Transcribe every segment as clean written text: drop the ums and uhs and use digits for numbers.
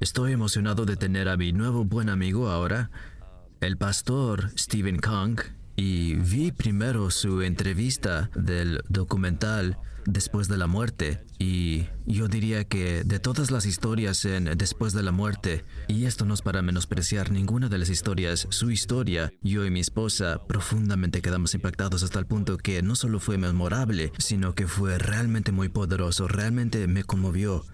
Estoy emocionado de tener a mi nuevo buen amigo ahora, el pastor Stephen Kang, y vi primero su entrevista del documental Después de la muerte, y yo diría que de todas las historias en Después de la muerte, y esto no es para menospreciar ninguna de las historias, su historia, yo y mi esposa profundamente quedamos impactados hasta el punto que no solo fue memorable, sino que fue realmente muy poderoso, realmente me conmovió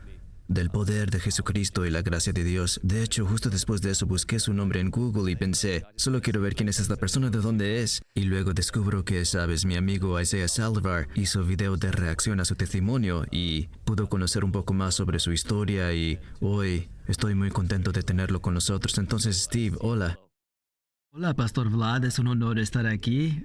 del poder de Jesucristo y la gracia de Dios. De hecho, justo después de eso busqué su nombre en Google y pensé, solo quiero ver quién es esta persona, de dónde es. Y luego descubro que, sabes, mi amigo Isaiah Saldivar hizo video de reacción a su testimonio y pudo conocer un poco más sobre su historia y hoy estoy muy contento de tenerlo con nosotros. Entonces, Steve, hola. Hola, Pastor Vlad, es un honor estar aquí.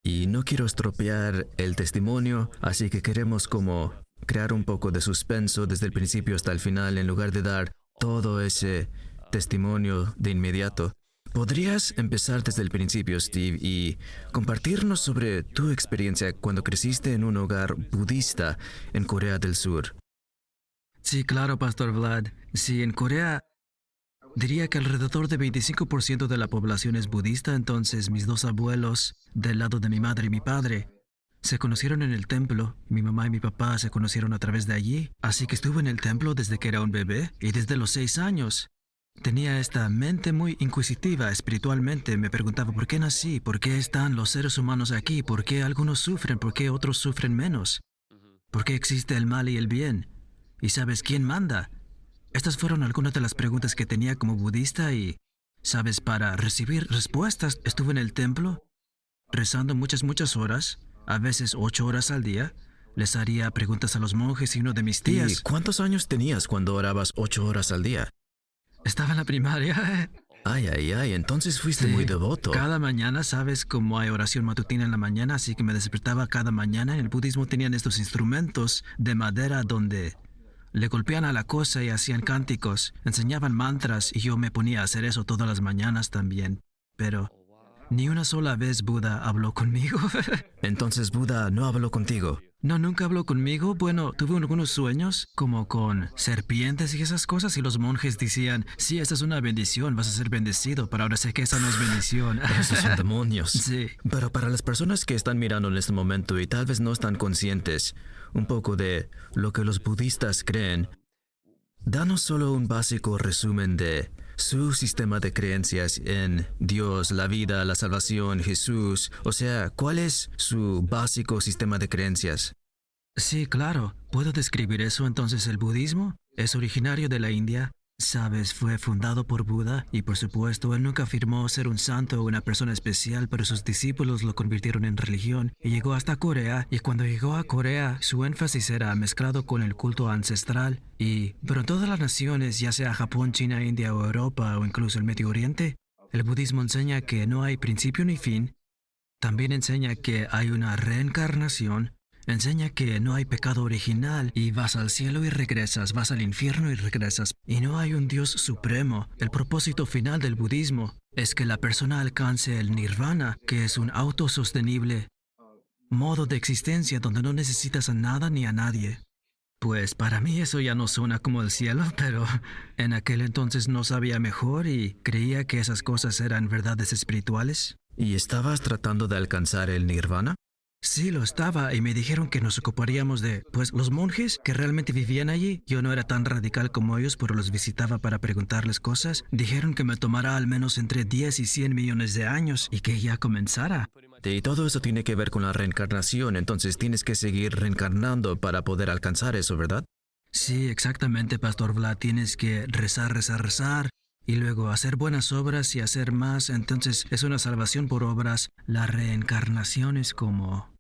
Y no quiero estropear el testimonio, así que queremos como crear un poco de suspenso desde el principio hasta el final en lugar de dar todo ese testimonio de inmediato. ¿Podrías empezar desde el principio, Steve, y compartirnos sobre tu experiencia cuando creciste en un hogar budista en Corea del Sur? Sí, claro, Pastor Vlad. Sí, en Corea diría que alrededor de 25% de la población es budista, entonces mis dos abuelos, del lado de mi madre y mi padre, se conocieron en el templo. Mi mamá y mi papá se conocieron a través de allí, así que estuve en el templo desde que era un bebé y desde los 6 años. Tenía esta mente muy inquisitiva espiritualmente. Me preguntaba por qué nací, por qué están los seres humanos aquí, por qué algunos sufren, por qué otros sufren menos, por qué existe el mal y el bien. ¿Y sabes quién manda? Estas fueron algunas de las preguntas que tenía como budista y, sabes, para recibir respuestas estuve en el templo rezando muchas horas, a veces 8 horas al día. Les haría preguntas a los monjes y uno de mis ¿Y tías cuántos años tenías cuando orabas 8 horas al día? estaba en la primaria. Ay, entonces fuiste Sí, muy devoto. cada mañana, sabes, como hay oración matutina en la mañana, así que me despertaba cada mañana. En el budismo tenían estos instrumentos de madera donde le golpeaban a la cosa y hacían cánticos, enseñaban mantras y yo me ponía a hacer eso todas las mañanas también. Pero ni una sola vez Buda habló conmigo. Entonces Buda no habló contigo. No, nunca habló conmigo. Bueno, tuve algunos sueños, como con serpientes y esas cosas, y los monjes decían, sí, esta es una bendición, vas a ser bendecido, pero ahora sé que esa no es bendición. Esos son demonios. Sí. Pero para las personas que están mirando en este momento y tal vez no están conscientes un poco de lo que los budistas creen, danos solo un básico resumen de su sistema de creencias en Dios, la vida, la salvación, Jesús. O sea, ¿cuál es su básico sistema de creencias? Sí, claro. ¿Puedo describir eso? Entonces, el budismo es originario de la India. Sabes, fue fundado por Buda y por supuesto él nunca afirmó ser un santo o una persona especial, pero sus discípulos lo convirtieron en religión y llegó hasta Corea, y cuando llegó a Corea su énfasis era mezclado con el culto ancestral pero en todas las naciones, ya sea Japón, China, India o Europa o incluso el Medio Oriente, el budismo enseña que no hay principio ni fin. También enseña que hay una reencarnación, enseña que no hay pecado original y vas al cielo y regresas, vas al infierno y regresas. Y no hay un Dios supremo. El propósito final del budismo es que la persona alcance el nirvana, que es un autosostenible modo de existencia donde no necesitas a nada ni a nadie. Pues para mí eso ya no suena como el cielo, pero en aquel entonces no sabía mejor y creía que esas cosas eran verdades espirituales. ¿Y estabas tratando de alcanzar el nirvana? Sí, lo estaba, y me dijeron que nos ocuparíamos de, pues, los monjes que realmente vivían allí. Yo no era tan radical como ellos, pero los visitaba para preguntarles cosas. Dijeron que me tomará al menos entre 10 y 100 millones de años y que ya comenzara. Y todo eso tiene que ver con la reencarnación, entonces tienes que seguir reencarnando para poder alcanzar eso, ¿verdad? Sí, exactamente, Pastor Vlad. Tienes que rezar y luego hacer buenas obras y hacer más. Entonces es una salvación por obras. La reencarnación es como...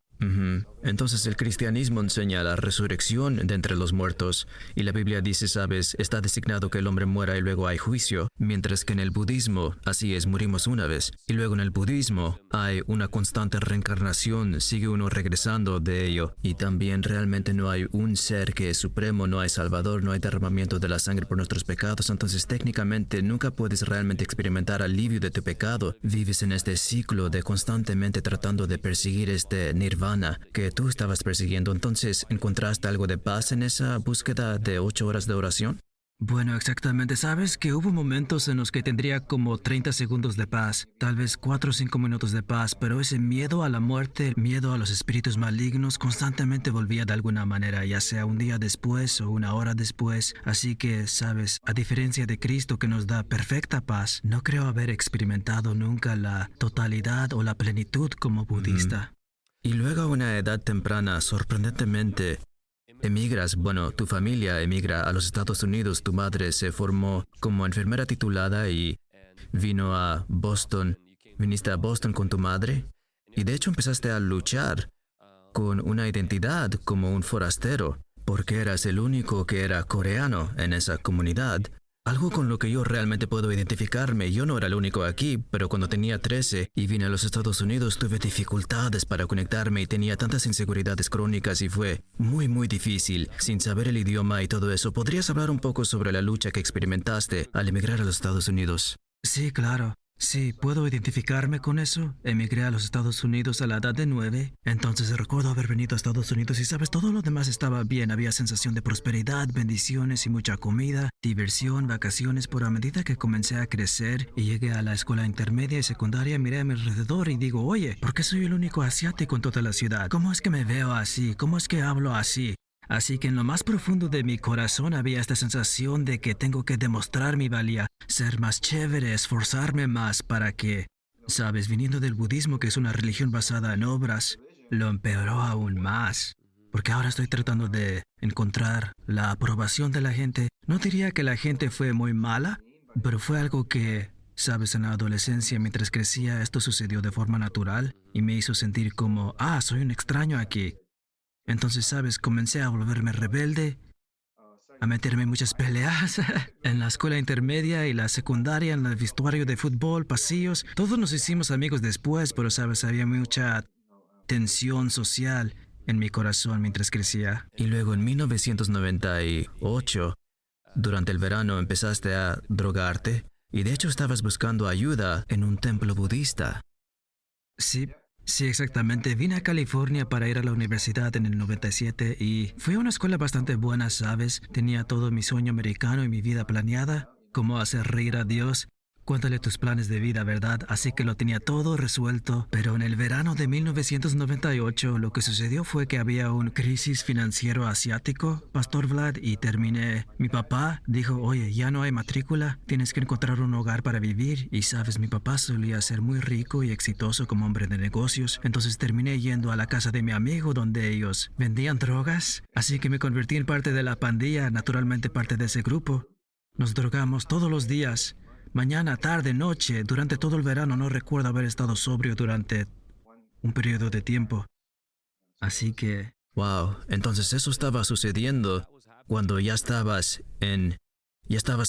Entonces el cristianismo enseña la resurrección de entre los muertos y la Biblia dice, sabes, está designado que el hombre muera y luego hay juicio, mientras que en el budismo, así es, morimos una vez y luego en el budismo hay una constante reencarnación, sigue uno regresando de ello y también realmente no hay un ser que es supremo, no hay salvador, no hay derramamiento de la sangre por nuestros pecados, entonces técnicamente nunca puedes realmente experimentar alivio de tu pecado, vives en este ciclo de constantemente tratando de perseguir este nirvana que tú estabas persiguiendo. Entonces, ¿encontraste algo de paz en esa búsqueda de 8 horas de oración? Bueno, exactamente. Sabes que hubo momentos en los que tendría como 30 segundos de paz, tal vez 4 o 5 minutos de paz, pero ese miedo a la muerte, el miedo a los espíritus malignos constantemente volvía de alguna manera, ya sea un día después o una hora después. Así que, sabes, a diferencia de Cristo que nos da perfecta paz, no creo haber experimentado nunca la totalidad o la plenitud como budista. Y luego a una edad temprana, sorprendentemente, emigras, bueno, tu familia emigra a los Estados Unidos, tu madre se formó como enfermera titulada y vino a Boston. Viniste a Boston con tu madre y de hecho empezaste a luchar con una identidad como un forastero, porque eras el único que era coreano en esa comunidad. Algo con lo que yo realmente puedo identificarme. Yo no era el único aquí, pero cuando tenía 13 y vine a los Estados Unidos tuve dificultades para conectarme y tenía tantas inseguridades crónicas y fue muy difícil sin saber el idioma y todo eso. ¿Podrías hablar un poco sobre la lucha que experimentaste al emigrar a los Estados Unidos? Sí, claro. Sí, puedo identificarme con eso. Emigré a los Estados Unidos a la edad de 9. Entonces recuerdo haber venido a Estados Unidos y sabes, todo lo demás estaba bien. Había sensación de prosperidad, bendiciones y mucha comida, diversión, vacaciones. Pero a medida que comencé a crecer y llegué a la escuela intermedia y secundaria, miré a mi alrededor y digo, oye, ¿por qué soy el único asiático en toda la ciudad? ¿Cómo es que me veo así? ¿Cómo es que hablo así? Así que en lo más profundo de mi corazón había esta sensación de que tengo que demostrar mi valía, ser más chévere, esforzarme más para que, sabes, viniendo del budismo, que es una religión basada en obras, lo empeoró aún más. Porque ahora estoy tratando de encontrar la aprobación de la gente. No diría que la gente fue muy mala, pero fue algo que, sabes, en la adolescencia, mientras crecía, esto sucedió de forma natural y me hizo sentir como, soy un extraño aquí. Entonces, sabes, comencé a volverme rebelde, a meterme en muchas peleas en la escuela intermedia y la secundaria, en el vestuario de fútbol, pasillos. Todos nos hicimos amigos después, pero sabes, había mucha tensión social en mi corazón mientras crecía. Y luego en 1998, durante el verano, empezaste a drogarte y de hecho estabas buscando ayuda en un templo budista. Sí, sí, exactamente. Vine a California para ir a la universidad en el 97 y fue una escuela bastante buena, ¿sabes? Tenía todo mi sueño americano y mi vida planeada, cómo hacer reír a Dios. Cuéntale tus planes de vida, ¿verdad? Así que lo tenía todo resuelto. Pero en el verano de 1998 lo que sucedió fue que había un crisis financiero asiático, Pastor Vlad, y terminé. Mi papá dijo, oye, ya no hay matrícula, tienes que encontrar un hogar para vivir. Y sabes, mi papá solía ser muy rico y exitoso como hombre de negocios. Entonces terminé yendo a la casa de mi amigo donde ellos vendían drogas. Así que me convertí en parte de la pandilla, naturalmente parte de ese grupo. Nos drogamos todos los días. Mañana, tarde, noche, durante todo el verano no recuerdo haber estado sobrio durante un periodo de tiempo. Así que, Wow, entonces eso estaba sucediendo cuando ya estabas en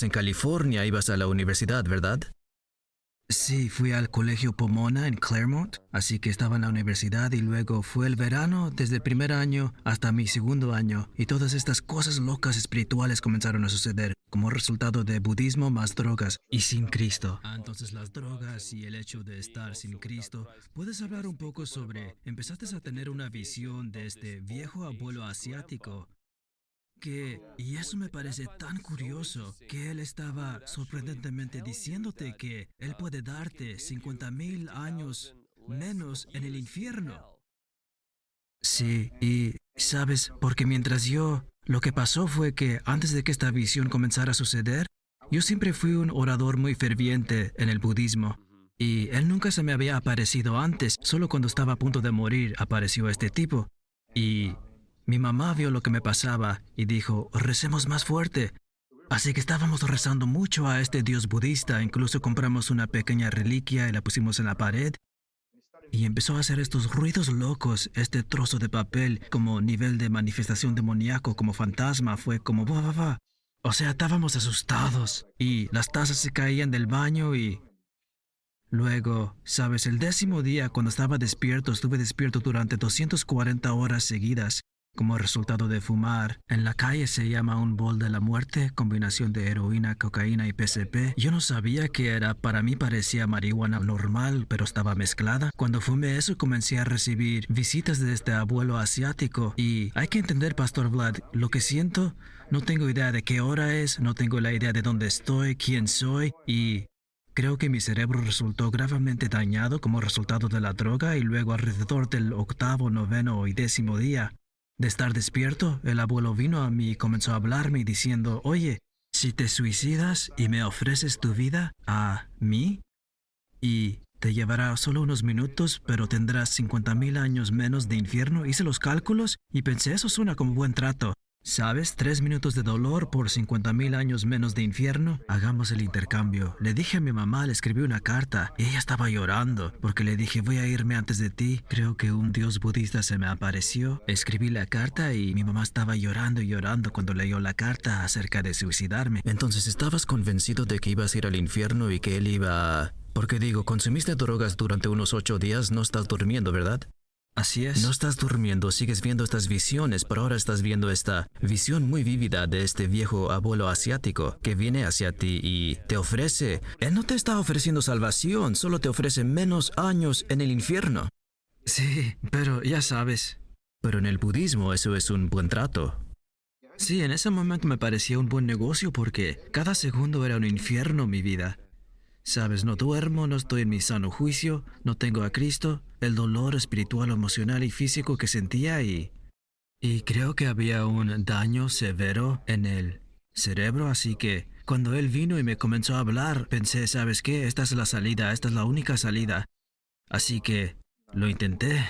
California, ibas a la universidad, ¿verdad? sí, fui al colegio Pomona en Claremont, así que estaba en la universidad y luego fue el verano desde el primer año hasta mi segundo año y todas estas cosas locas espirituales comenzaron a suceder como resultado de budismo más drogas y sin Cristo. Entonces las drogas y el hecho de estar sin Cristo. ¿Puedes hablar un poco sobre, empezaste a tener una visión de este viejo abuelo asiático? Y eso me parece tan curioso, que él estaba sorprendentemente diciéndote que él puede darte 50,000 años menos en el infierno. Sí, y sabes, porque lo que pasó fue que antes de que esta visión comenzara a suceder, yo siempre fui un orador muy ferviente en el budismo. Y él nunca se me había aparecido antes, solo cuando estaba a punto de morir apareció este tipo. Y mi mamá vio lo que me pasaba y dijo, recemos más fuerte. Así que estábamos rezando mucho a este dios budista, incluso compramos una pequeña reliquia y la pusimos en la pared. Y empezó a hacer estos ruidos locos, este trozo de papel como nivel de manifestación demoníaco, como fantasma, fue como va, va, va. O sea, estábamos asustados y las tazas se caían del baño y luego, sabes, el 10.º día cuando estaba despierto, estuve despierto durante 240 horas seguidas. como resultado de fumar. En la calle se llama un bol de la muerte, combinación de heroína, cocaína y PCP. Yo no sabía qué era, para mí parecía marihuana normal, pero estaba mezclada. Cuando fumé eso comencé a recibir visitas de este abuelo asiático y hay que entender, Pastor Vlad, lo que siento, no tengo idea de qué hora es, no tengo la idea de dónde estoy, quién soy y creo que mi cerebro resultó gravemente dañado como resultado de la droga y luego alrededor del octavo, noveno y 10º día de estar despierto, el abuelo vino a mí y comenzó a hablarme diciendo, oye, si te suicidas y me ofreces tu vida a mí, y te llevará solo unos minutos, pero tendrás 50,000 años menos de infierno, hice los cálculos y pensé, eso suena como buen trato. ¿Sabes? 3 minutos de dolor por 50,000 años menos de infierno. Hagamos el intercambio. Le dije a mi mamá, le escribí una carta y ella estaba llorando porque le dije voy a irme antes de ti. Creo que un dios budista se me apareció. Escribí la carta y mi mamá estaba llorando y llorando cuando leyó la carta acerca de suicidarme. Entonces estabas convencido de que ibas a ir al infierno y que él iba a... Porque digo, consumiste drogas durante unos 8 días, no estás durmiendo, ¿verdad? Así es. No estás durmiendo, sigues viendo estas visiones, pero ahora estás viendo esta visión muy vívida de este viejo abuelo asiático que viene hacia ti y te ofrece. Él no te está ofreciendo salvación, solo te ofrece menos años en el infierno. Sí, pero ya sabes. Pero en el budismo eso es un buen trato. Sí, en ese momento me parecía un buen negocio porque cada segundo era un infierno mi vida. Sabes, no duermo, no estoy en mi sano juicio, no tengo a Cristo, el dolor espiritual, emocional y físico que sentía y creo que había un daño severo en el cerebro, así que cuando él vino y me comenzó a hablar, pensé, ¿sabes qué? Esta es la salida, esta es la única salida. Así que lo intenté.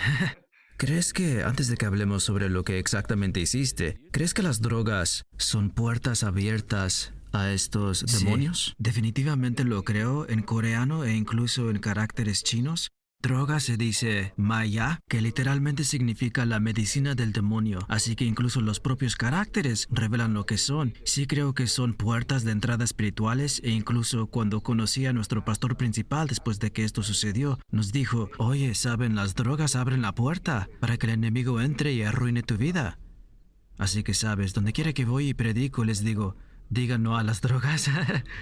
¿Crees que, antes de que hablemos sobre lo que exactamente hiciste, crees que las drogas son puertas abiertas a estos demonios? Sí, definitivamente lo creo en coreano e incluso en caracteres chinos. Droga se dice maya, que literalmente significa la medicina del demonio, así que incluso los propios caracteres revelan lo que son. Sí creo que son puertas de entrada espirituales e incluso cuando conocí a nuestro pastor principal después de que esto sucedió, nos dijo, oye, ¿saben? Las drogas abren la puerta para que el enemigo entre y arruine tu vida. Así que sabes, donde quiera que voy y predico les digo, digan no a las drogas,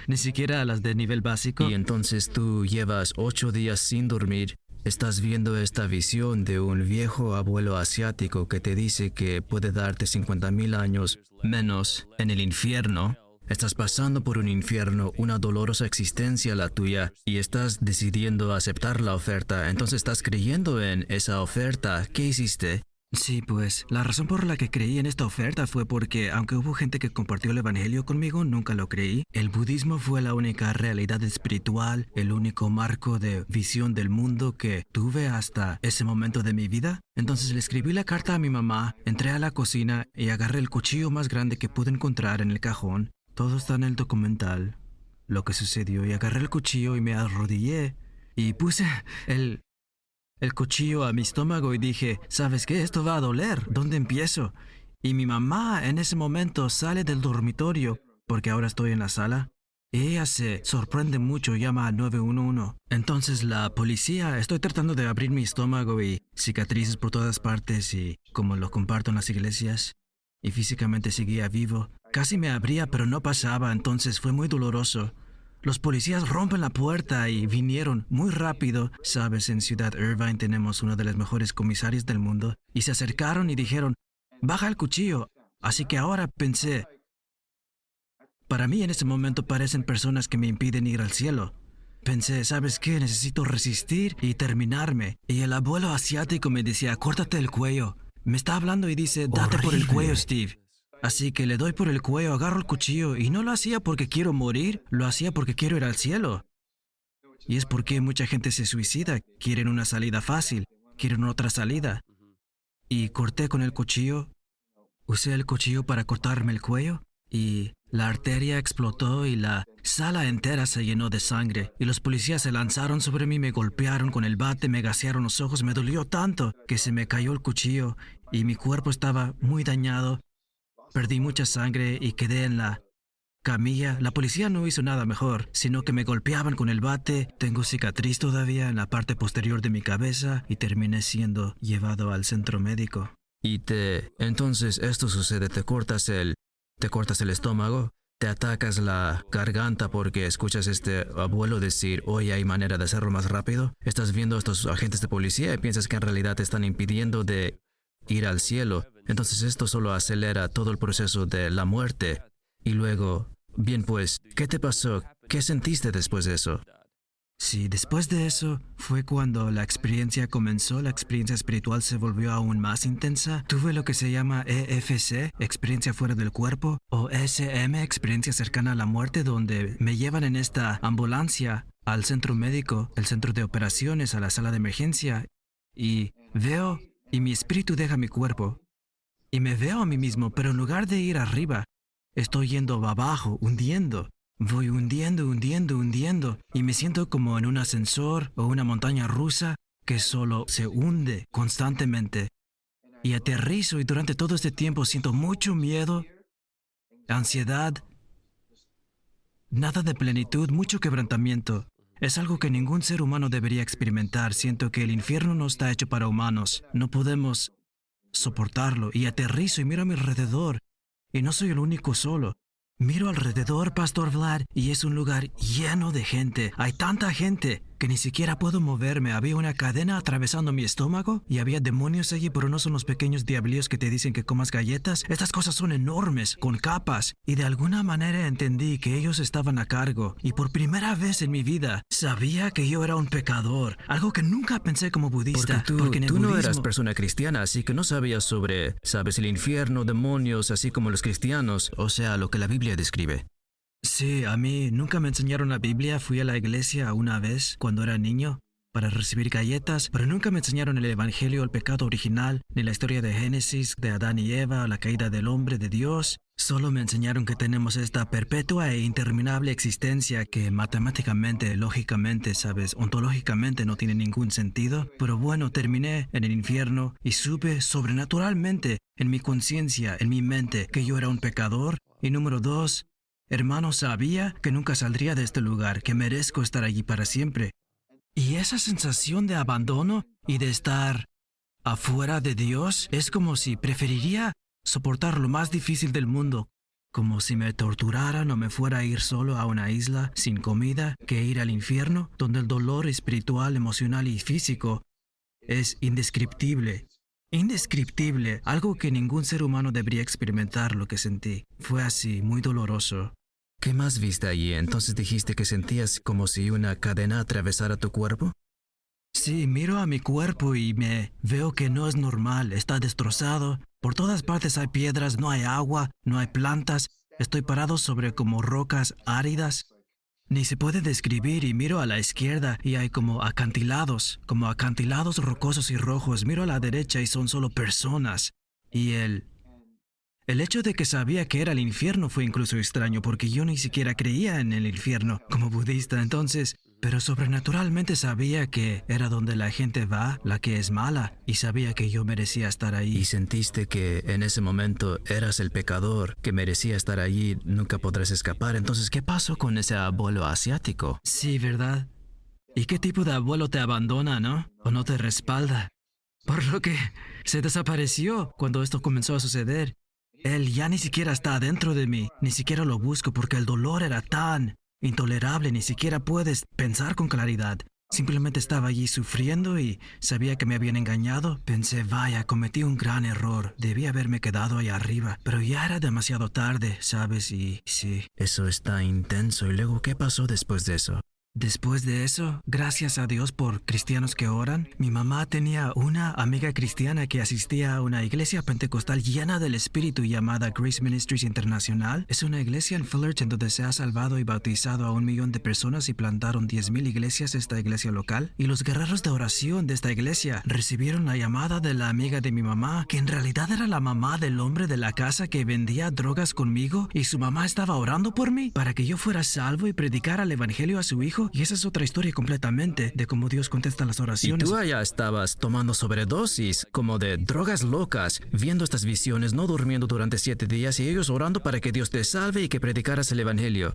ni siquiera a las de nivel básico. Y entonces tú llevas 8 días sin dormir. Estás viendo esta visión de un viejo abuelo asiático que te dice que puede darte 50,000 años menos en el infierno. Estás pasando por un infierno, una dolorosa existencia la tuya, y estás decidiendo aceptar la oferta. Entonces estás creyendo en esa oferta. ¿Qué hiciste? Sí, pues, la razón por la que creí en esta oferta fue porque, aunque hubo gente que compartió el evangelio conmigo, nunca lo creí. El budismo fue la única realidad espiritual, el único marco de visión del mundo que tuve hasta ese momento de mi vida. Entonces le escribí la carta a mi mamá, entré a la cocina y agarré el cuchillo más grande que pude encontrar en el cajón. Todo está en el documental, lo que sucedió, y agarré el cuchillo y me arrodillé y puse el cuchillo a mi estómago y dije, ¿sabes qué? Esto va a doler. ¿Dónde empiezo? Y mi mamá en ese momento sale del dormitorio, porque ahora estoy en la sala. Ella se sorprende mucho, llama al 911. Entonces la policía, estoy tratando de abrir mi estómago y cicatrices por todas partes y como lo comparto en las iglesias. Y físicamente seguía vivo. Casi me abría, pero no pasaba, entonces fue muy doloroso. Los policías rompen la puerta y vinieron muy rápido. Sabes, en Ciudad Irvine tenemos uno de los mejores comisarios del mundo. Y se acercaron y dijeron, baja el cuchillo. Así que ahora pensé, para mí en ese momento parecen personas que me impiden ir al cielo. Pensé, ¿sabes qué? Necesito resistir y terminarme. Y el abuelo asiático me decía, córtate el cuello. Me está hablando y dice, date por el cuello, Steve. Así que le doy por el cuello, agarro el cuchillo y no lo hacía porque quiero morir, lo hacía porque quiero ir al cielo. Y es porque mucha gente se suicida, quieren una salida fácil, quieren otra salida. Y corté con el cuchillo, usé el cuchillo para cortarme el cuello y la arteria explotó y la sala entera se llenó de sangre. Y los policías se lanzaron sobre mí, me golpearon con el bate, me gasearon los ojos, me dolió tanto que se me cayó el cuchillo y mi cuerpo estaba muy dañado. Perdí mucha sangre y quedé en la camilla. La policía no hizo nada mejor, sino que me golpeaban con el bate. Tengo cicatriz todavía en la parte posterior de mi cabeza y terminé siendo llevado al centro médico. Entonces esto sucede, te cortas el estómago, te atacas la garganta porque escuchas este abuelo decir, hoy hay manera de hacerlo más rápido. Estás viendo a estos agentes de policía y piensas que en realidad te están impidiendo de ir al cielo. Entonces esto solo acelera todo el proceso de la muerte. Y luego, bien pues, ¿qué te pasó? ¿Qué sentiste después de eso? Sí, después de eso fue cuando la experiencia comenzó, la experiencia espiritual se volvió aún más intensa. Tuve lo que se llama EFC, experiencia fuera del cuerpo, o SM, experiencia cercana a la muerte, donde me llevan en esta ambulancia al centro médico, el centro de operaciones, a la sala de emergencia, y veo, y mi espíritu deja mi cuerpo, y me veo a mí mismo, pero en lugar de ir arriba, estoy yendo abajo, hundiendo. Voy hundiendo, y me siento como en un ascensor o una montaña rusa que solo se hunde constantemente. Y aterrizo y durante todo este tiempo siento mucho miedo, ansiedad, nada de plenitud, mucho quebrantamiento. Es algo que ningún ser humano debería experimentar. Siento que el infierno no está hecho para humanos. No podemos soportarlo. Y aterrizo y miro a mi alrededor. Y no soy el único solo. Miro alrededor, Pastor Vlad, y es un lugar lleno de gente. Hay tanta gente que ni siquiera puedo moverme. Había una cadena atravesando mi estómago y había demonios allí, pero no son los pequeños diablillos que te dicen que comas galletas. Estas cosas son enormes, con capas. Y de alguna manera entendí que ellos estaban a cargo. Y por primera vez en mi vida sabía que yo era un pecador. Algo que nunca pensé como budista. Porque tú no eras persona cristiana, así que no sabías sobre, sabes, el infierno, demonios, así como los cristianos. O sea, lo que la Biblia describe. Sí, a mí nunca me enseñaron la Biblia. Fui a la iglesia una vez cuando era niño para recibir galletas, pero nunca me enseñaron el Evangelio, el pecado original, ni la historia de Génesis, de Adán y Eva, la caída del hombre, de Dios. Solo me enseñaron que tenemos esta perpetua e interminable existencia que matemáticamente, lógicamente, sabes, ontológicamente no tiene ningún sentido. Pero bueno, terminé en el infierno y supe sobrenaturalmente en mi conciencia, en mi mente, que yo era un pecador. Y número 2, hermano, sabía que nunca saldría de este lugar, que merezco estar allí para siempre. Y esa sensación de abandono y de estar afuera de Dios es como si preferiría soportar lo más difícil del mundo, como si me torturaran o me fuera a ir solo a una isla sin comida, que ir al infierno, donde el dolor espiritual, emocional y físico es indescriptible. Indescriptible, algo que ningún ser humano debería experimentar lo que sentí. Fue así, muy doloroso. ¿Qué más viste allí? Entonces dijiste que sentías como si una cadena atravesara tu cuerpo. Sí, miro a mi cuerpo y me veo que no es normal, está destrozado. Por todas partes hay piedras, no hay agua, no hay plantas. Estoy parado sobre como rocas áridas. Ni se puede describir y miro a la izquierda y hay como acantilados rocosos y rojos. Miro a la derecha y son solo personas. Y el hecho de que sabía que era el infierno fue incluso extraño porque yo ni siquiera creía en el infierno como budista entonces. Pero sobrenaturalmente sabía que era donde la gente va, la que es mala, y sabía que yo merecía estar ahí. Y sentiste que en ese momento eras el pecador, que merecía estar allí, nunca podrás escapar. Entonces, ¿qué pasó con ese abuelo asiático? Sí, ¿verdad? ¿Y qué tipo de abuelo te abandona, no? ¿O no te respalda? Por lo que se desapareció cuando esto comenzó a suceder. Él ya ni siquiera está dentro de mí, ni siquiera lo busco porque el dolor era tan intolerable, ni siquiera puedes pensar con claridad. Simplemente estaba allí sufriendo y sabía que me habían engañado. Pensé, vaya, cometí un gran error. Debí haberme quedado ahí arriba. Pero ya era demasiado tarde, ¿sabes? Y sí. Eso está intenso. ¿Y luego qué pasó después de eso? Después de eso, gracias a Dios por cristianos que oran, mi mamá tenía una amiga cristiana que asistía a una iglesia pentecostal llena del Espíritu llamada Grace Ministries Internacional. Es una iglesia en Fullerton donde se ha salvado y bautizado a 1 millón de personas y plantaron 10,000 iglesias esta iglesia local. Y los guerreros de oración de esta iglesia recibieron la llamada de la amiga de mi mamá, que en realidad era la mamá del hombre de la casa que vendía drogas conmigo, y su mamá estaba orando por mí para que yo fuera salvo y predicara el evangelio a su hijo. Y esa es otra historia completamente de cómo Dios contesta las oraciones. Y tú allá estabas tomando sobredosis, como de drogas locas, viendo estas visiones, no durmiendo durante 7 días y ellos orando para que Dios te salve y que predicaras el evangelio.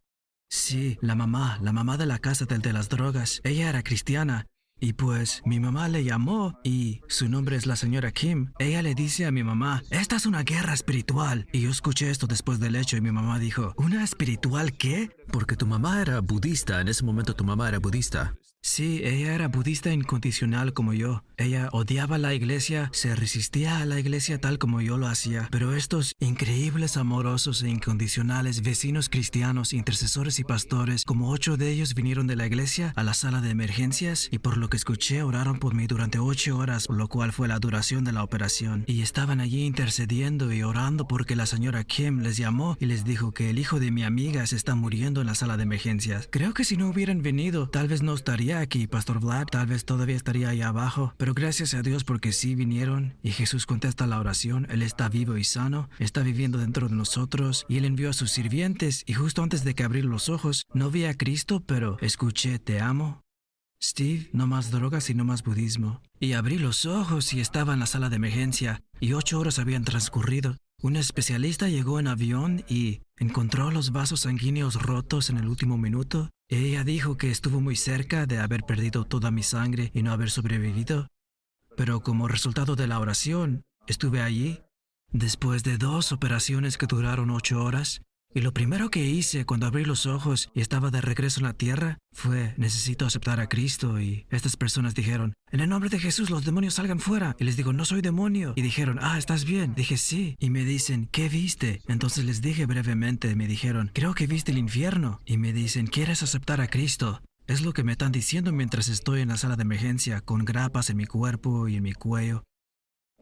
Sí, la mamá de la casa del de las drogas, ella era cristiana. Y pues mi mamá le llamó y su nombre es la señora Kim. Ella le dice a mi mamá, esta es una guerra espiritual. Y yo escuché esto después del hecho y mi mamá dijo, ¿una espiritual qué? Porque tu mamá era budista, en ese momento tu mamá era budista. Sí, ella era budista incondicional como yo. Ella odiaba la iglesia, se resistía a la iglesia tal como yo lo hacía. Pero estos increíbles, amorosos e incondicionales vecinos cristianos, intercesores y pastores, como 8 de ellos vinieron de la iglesia a la sala de emergencias y por lo que escuché oraron por mí durante 8 horas, lo cual fue la duración de la operación. Y estaban allí intercediendo y orando porque la señora Kim les llamó y les dijo que el hijo de mi amiga se está muriendo en la sala de emergencias. Creo que si no hubieran venido, tal vez no estaría aquí, Pastor Vlad, tal vez todavía estaría allá abajo, pero gracias a Dios porque sí vinieron y Jesús contesta la oración. Él está vivo y sano, está viviendo dentro de nosotros y Él envió a sus sirvientes y justo antes de que abrir los ojos, no vi a Cristo, pero escuché, te amo, Steve, no más drogas y no más budismo. Y abrí los ojos y estaba en la sala de emergencia y 8 horas habían transcurrido. Un especialista llegó en avión y encontró los vasos sanguíneos rotos en el último minuto. Ella dijo que estuvo muy cerca de haber perdido toda mi sangre y no haber sobrevivido. Pero como resultado de la oración, estuve allí después de 2 operaciones que duraron 8 horas. Y lo primero que hice cuando abrí los ojos y estaba de regreso en la tierra fue, necesito aceptar a Cristo. Y estas personas dijeron, en el nombre de Jesús los demonios salgan fuera. Y les digo, no soy demonio. Y dijeron, ¿estás bien? Dije, sí. Y me dicen, ¿qué viste? Entonces les dije brevemente, me dijeron, creo que viste el infierno. Y me dicen, ¿quieres aceptar a Cristo? Es lo que me están diciendo mientras estoy en la sala de emergencia con grapas en mi cuerpo y en mi cuello.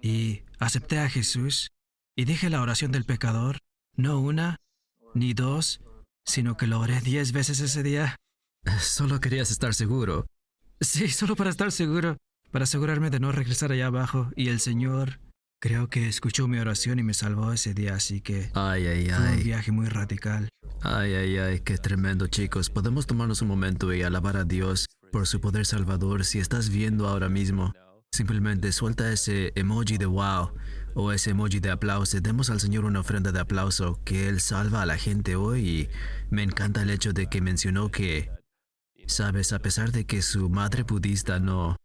Y acepté a Jesús y dije la oración del pecador, no una, ni 2, sino que lo oré 10 veces ese día. Solo querías estar seguro. Sí, solo para estar seguro, para asegurarme de no regresar allá abajo. Y el Señor creo que escuchó mi oración y me salvó ese día, así que fue un viaje muy radical. Ay, qué tremendo, chicos. Podemos tomarnos un momento y alabar a Dios por su poder salvador. Si estás viendo ahora mismo, simplemente suelta ese emoji de wow o ese emoji de aplauso. Demos al Señor una ofrenda de aplauso, que Él salva a la gente hoy. Y me encanta el hecho de que mencionó que, sabes, a pesar de que su madre budista no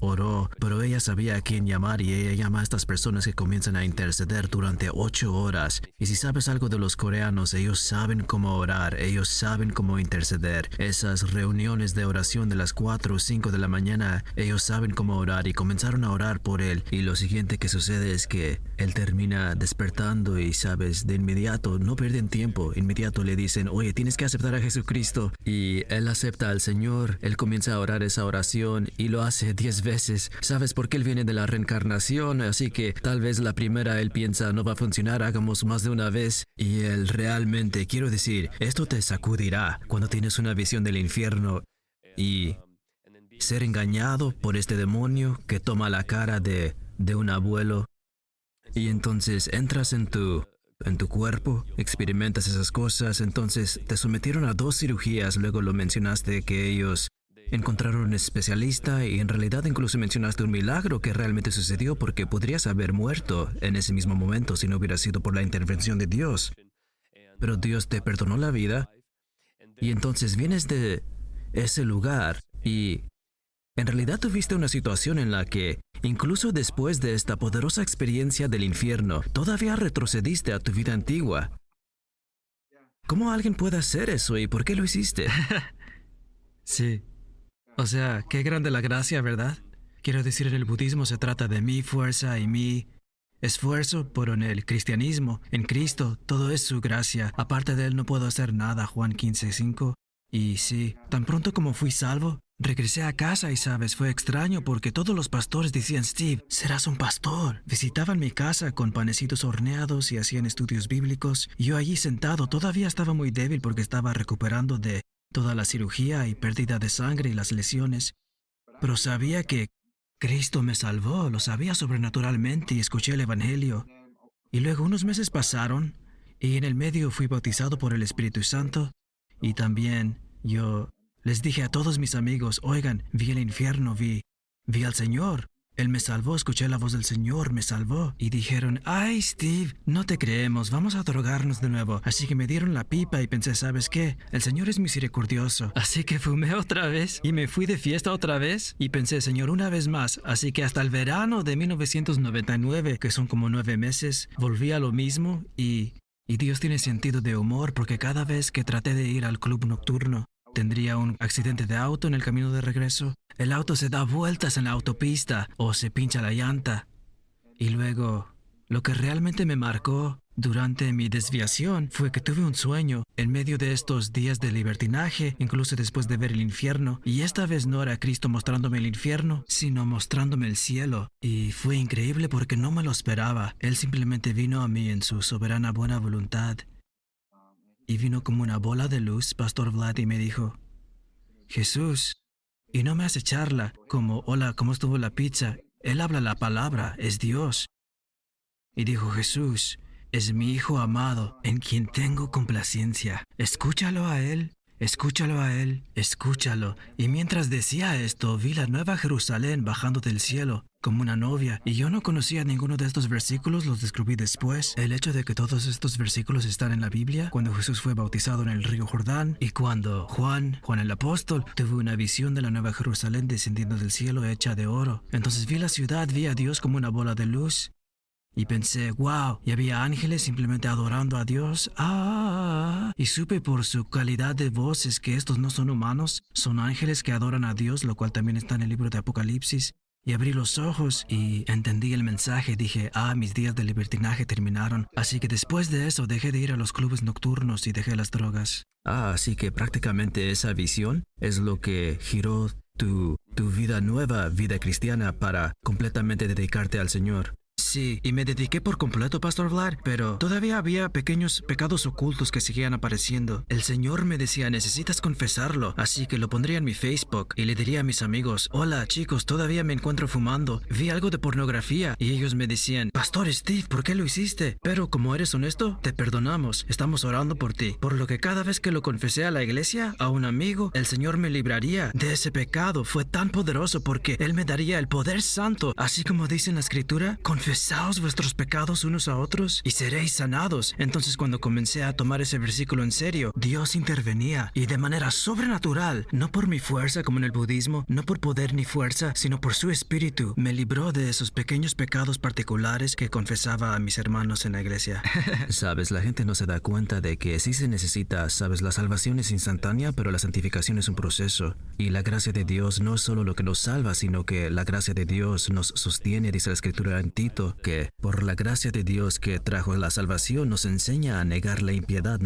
oró, pero ella sabía a quién llamar y ella llama a estas personas que comienzan a interceder durante 8 horas. Y si sabes algo de los coreanos, ellos saben cómo orar, ellos saben cómo interceder. Esas reuniones de oración de las 4 o 5 de la mañana, ellos saben cómo orar y comenzaron a orar por él. Y lo siguiente que sucede es que él termina despertando y, sabes, de inmediato, no pierden tiempo, inmediato le dicen, oye, tienes que aceptar a Jesucristo. Y él acepta al Señor, él comienza a orar esa oración y lo hace 10 veces. ¿Sabes por qué él viene de la reencarnación? Así que tal vez la primera él piensa no va a funcionar, hagamos más de una vez. Y él realmente, quiero decir, esto te sacudirá cuando tienes una visión del infierno y ser engañado por este demonio que toma la cara de un abuelo. Y entonces entras en tu cuerpo, experimentas esas cosas. Entonces te sometieron a 2 cirugías, luego lo mencionaste que ellos encontraron un especialista y en realidad incluso mencionaste un milagro que realmente sucedió porque podrías haber muerto en ese mismo momento si no hubiera sido por la intervención de Dios. Pero Dios te perdonó la vida y entonces vienes de ese lugar y en realidad tuviste una situación en la que, incluso después de esta poderosa experiencia del infierno, todavía retrocediste a tu vida antigua. ¿Cómo alguien puede hacer eso y por qué lo hiciste? Sí. O sea, qué grande la gracia, ¿verdad? Quiero decir, en el budismo se trata de mi fuerza y mi esfuerzo, pero en el cristianismo, en Cristo, todo es su gracia. Aparte de Él no puedo hacer nada, Juan 15:5. Y sí, tan pronto como fui salvo, regresé a casa y, sabes, fue extraño porque todos los pastores decían, Steve, serás un pastor. Visitaban mi casa con panecitos horneados y hacían estudios bíblicos. Y yo allí sentado todavía estaba muy débil porque estaba recuperando de toda la cirugía y pérdida de sangre y las lesiones. Pero sabía que Cristo me salvó, lo sabía sobrenaturalmente y escuché el Evangelio. Y luego unos meses pasaron y en el medio fui bautizado por el Espíritu Santo. Y también yo les dije a todos mis amigos, oigan, vi el infierno, vi al Señor. Él me salvó, escuché la voz del Señor, me salvó. Y dijeron, ay Steve, no te creemos, vamos a drogarnos de nuevo. Así que me dieron la pipa y pensé, ¿sabes qué? El Señor es misericordioso. Así que fumé otra vez y me fui de fiesta otra vez. Y pensé, Señor, una vez más. Así que hasta el verano de 1999, que son como 9 meses, volví a lo mismo y Dios tiene sentido de humor porque cada vez que traté de ir al club nocturno, tendría un accidente de auto en el camino de regreso. El auto se da vueltas en la autopista o se pincha la llanta. Y luego, lo que realmente me marcó durante mi desviación fue que tuve un sueño en medio de estos días de libertinaje, incluso después de ver el infierno. Y esta vez no era Cristo mostrándome el infierno, sino mostrándome el cielo. Y fue increíble porque no me lo esperaba. Él simplemente vino a mí en su soberana buena voluntad. Y vino como una bola de luz, Pastor Vlad, y me dijo, Jesús, y no me hace charla, como, hola, ¿cómo estuvo la pizza? Él habla la palabra, es Dios. Y dijo, Jesús, es mi Hijo amado, en quien tengo complacencia. Escúchalo a Él, escúchalo a Él, escúchalo. Y mientras decía esto, vi la nueva Jerusalén bajando del cielo, como una novia, y yo no conocía ninguno de estos versículos, los descubrí después. El hecho de que todos estos versículos están en la Biblia, cuando Jesús fue bautizado en el río Jordán, y cuando Juan el apóstol, tuvo una visión de la nueva Jerusalén descendiendo del cielo hecha de oro. Entonces vi la ciudad, vi a Dios como una bola de luz, y pensé, wow, y había ángeles simplemente adorando a Dios. Y supe por su calidad de voces que estos no son humanos, son ángeles que adoran a Dios, lo cual también está en el libro de Apocalipsis. Y abrí los ojos y entendí el mensaje. Dije, mis días de libertinaje terminaron. Así que después de eso dejé de ir a los clubes nocturnos y dejé las drogas. Así que prácticamente esa visión es lo que giró tu vida nueva, vida cristiana, para completamente dedicarte al Señor. Sí, y me dediqué por completo, Pastor Vlad, pero todavía había pequeños pecados ocultos que seguían apareciendo. El Señor me decía, necesitas confesarlo, así que lo pondría en mi Facebook y le diría a mis amigos, hola chicos, todavía me encuentro fumando, vi algo de pornografía, y ellos me decían, Pastor Steve, ¿por qué lo hiciste? Pero como eres honesto, te perdonamos, estamos orando por ti. Por lo que cada vez que lo confesé a la iglesia, a un amigo, el Señor me libraría de ese pecado. Fue tan poderoso porque Él me daría el poder santo, así como dice en la Escritura, confesaos vuestros pecados unos a otros y seréis sanados. Entonces cuando comencé a tomar ese versículo en serio, Dios intervenía y de manera sobrenatural, no por mi fuerza como en el budismo, no por poder ni fuerza, sino por su espíritu, me libró de esos pequeños pecados particulares que confesaba a mis hermanos en la iglesia. Sabes, la gente no se da cuenta de que sí se necesita, sabes, la salvación es instantánea, pero la santificación es un proceso. Y la gracia de Dios no es solo lo que nos salva, sino que la gracia de Dios nos sostiene, dice la Escritura en Tito, que por la gracia de Dios que trajo la salvación nos enseña a negar la impiedad,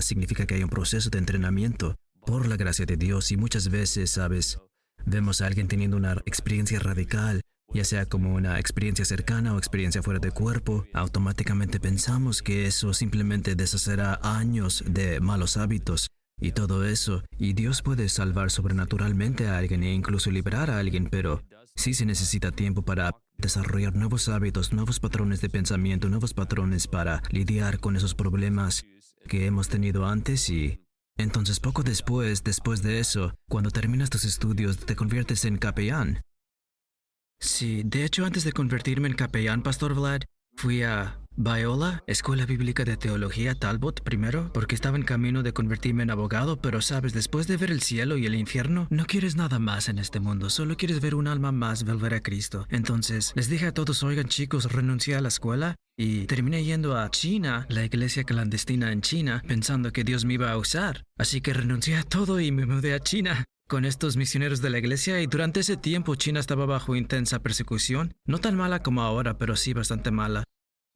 significa que hay un proceso de entrenamiento por la gracia de Dios. Y muchas veces, sabes, vemos a alguien teniendo una experiencia radical, ya sea como una experiencia cercana o experiencia fuera de cuerpo, automáticamente pensamos que eso simplemente deshacerá años de malos hábitos y todo eso, y Dios puede salvar sobrenaturalmente a alguien e incluso liberar a alguien, pero sí se necesita tiempo para desarrollar nuevos hábitos, nuevos patrones de pensamiento, nuevos patrones para lidiar con esos problemas que hemos tenido antes. Y entonces poco después de eso, cuando terminas tus estudios, te conviertes en capellán. Sí, de hecho antes de convertirme en capellán, Pastor Vlad, fui a Biola, Escuela Bíblica de Teología Talbot primero, porque estaba en camino de convertirme en abogado, pero sabes, después de ver el cielo y el infierno, no quieres nada más en este mundo, solo quieres ver un alma más volver a Cristo. Entonces, les dije a todos, oigan chicos, renuncié a la escuela y terminé yendo a China, la iglesia clandestina en China, pensando que Dios me iba a usar. Así que renuncié a todo y me mudé a China con estos misioneros de la iglesia, y durante ese tiempo China estaba bajo intensa persecución, no tan mala como ahora, pero sí bastante mala.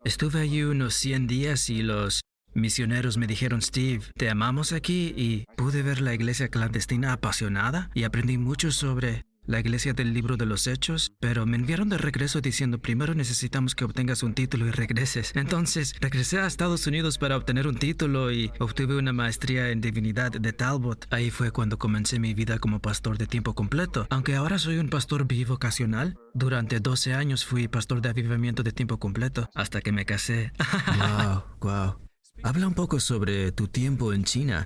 Estuve allí unos 100 días y los misioneros me dijeron, Steve, te amamos aquí, y pude ver la iglesia clandestina apasionada y aprendí mucho sobre la iglesia del libro de los Hechos, pero me enviaron de regreso diciendo, primero necesitamos que obtengas un título y regreses. Entonces regresé a Estados Unidos para obtener un título y obtuve una maestría en divinidad de Talbot. Ahí fue cuando comencé mi vida como pastor de tiempo completo. Aunque ahora soy un pastor bivocacional, durante 12 años fui pastor de avivamiento de tiempo completo, hasta que me casé. Wow. Habla un poco sobre tu tiempo en China.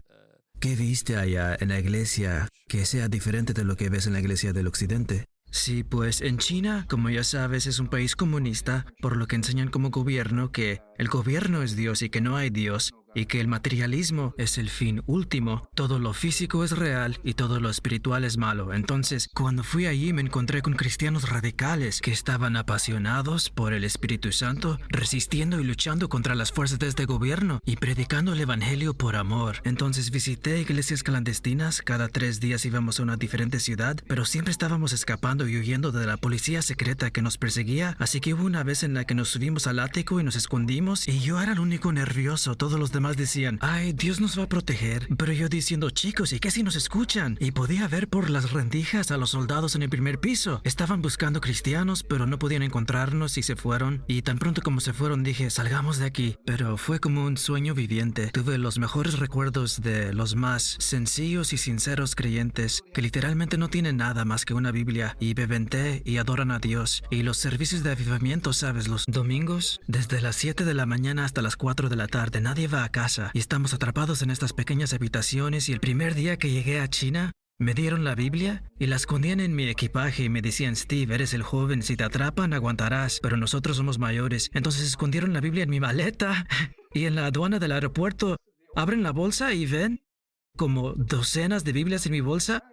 ¿Qué viste allá en la iglesia que sea diferente de lo que ves en la iglesia del occidente? Sí, pues en China, como ya sabes, es un país comunista, por lo que enseñan como gobierno que el gobierno es Dios y que no hay Dios, y que el materialismo es el fin último, todo lo físico es real y todo lo espiritual es malo. Entonces, cuando fui allí me encontré con cristianos radicales que estaban apasionados por el Espíritu Santo, resistiendo y luchando contra las fuerzas de este gobierno y predicando el Evangelio por amor. Entonces visité iglesias clandestinas, cada 3 días íbamos a una diferente ciudad, pero siempre estábamos escapando y huyendo de la policía secreta que nos perseguía, así que hubo una vez en la que nos subimos al ático y nos escondimos y yo era el único nervioso. Todos los demás decían, ay, Dios nos va a proteger, pero yo diciendo, chicos, ¿y qué si nos escuchan? Y podía ver por las rendijas a los soldados en el primer piso. Estaban buscando cristianos, pero no podían encontrarnos y se fueron, y tan pronto como se fueron dije, salgamos de aquí. Pero fue como un sueño viviente. Tuve los mejores recuerdos de los más sencillos y sinceros creyentes que literalmente no tienen nada más que una Biblia y beben té y adoran a Dios. Y los servicios de avivamiento, ¿sabes? Los domingos, desde las 7 de la mañana hasta las 4 de la tarde, nadie va a casa y estamos atrapados en estas pequeñas habitaciones. Y el primer día que llegué a China, me dieron la Biblia y la escondían en mi equipaje y me decían, Steve, eres el joven, si te atrapan aguantarás, pero nosotros somos mayores. Entonces escondieron la Biblia en mi maleta y en la aduana del aeropuerto abren la bolsa y ven como docenas de Biblias en mi bolsa.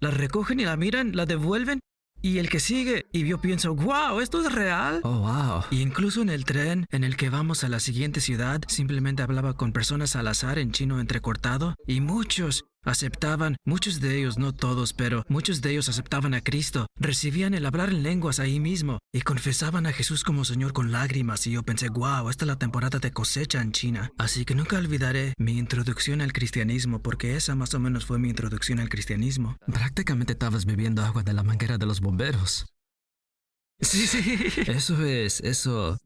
La recogen y la miran, la devuelven y el que sigue. Y yo pienso, wow, ¿esto es real? Oh, wow. Y incluso en el tren en el que vamos a la siguiente ciudad, simplemente hablaba con personas al azar en chino entrecortado y muchos aceptaban, muchos de ellos, no todos, pero muchos de ellos aceptaban a Cristo, recibían el hablar en lenguas ahí mismo y confesaban a Jesús como Señor con lágrimas. Y yo pensé, wow, esta es la temporada de cosecha en China. Así que nunca olvidaré mi introducción al cristianismo, porque esa más o menos fue mi introducción al cristianismo. Prácticamente estabas bebiendo agua de la manguera de los bomberos. Sí, sí. Eso.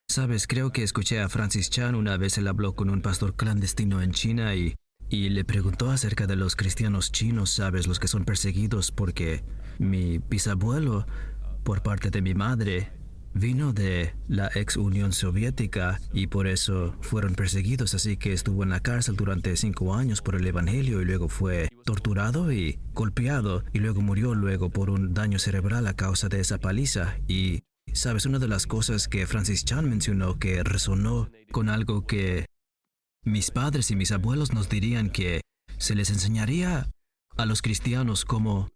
Sabes, creo que escuché a Francis Chan una vez. Él habló con un pastor clandestino en China y le preguntó acerca de los cristianos chinos, sabes, los que son perseguidos, porque mi bisabuelo, por parte de mi madre, vino de la ex Unión Soviética y por eso fueron perseguidos, así que estuvo en la cárcel durante 5 años por el Evangelio y luego fue torturado y golpeado y luego murió luego por un daño cerebral a causa de esa paliza. Y sabes, una de las cosas que Francis Chan mencionó que resonó con algo que mis padres y mis abuelos nos dirían, que se les enseñaría a los cristianos cómo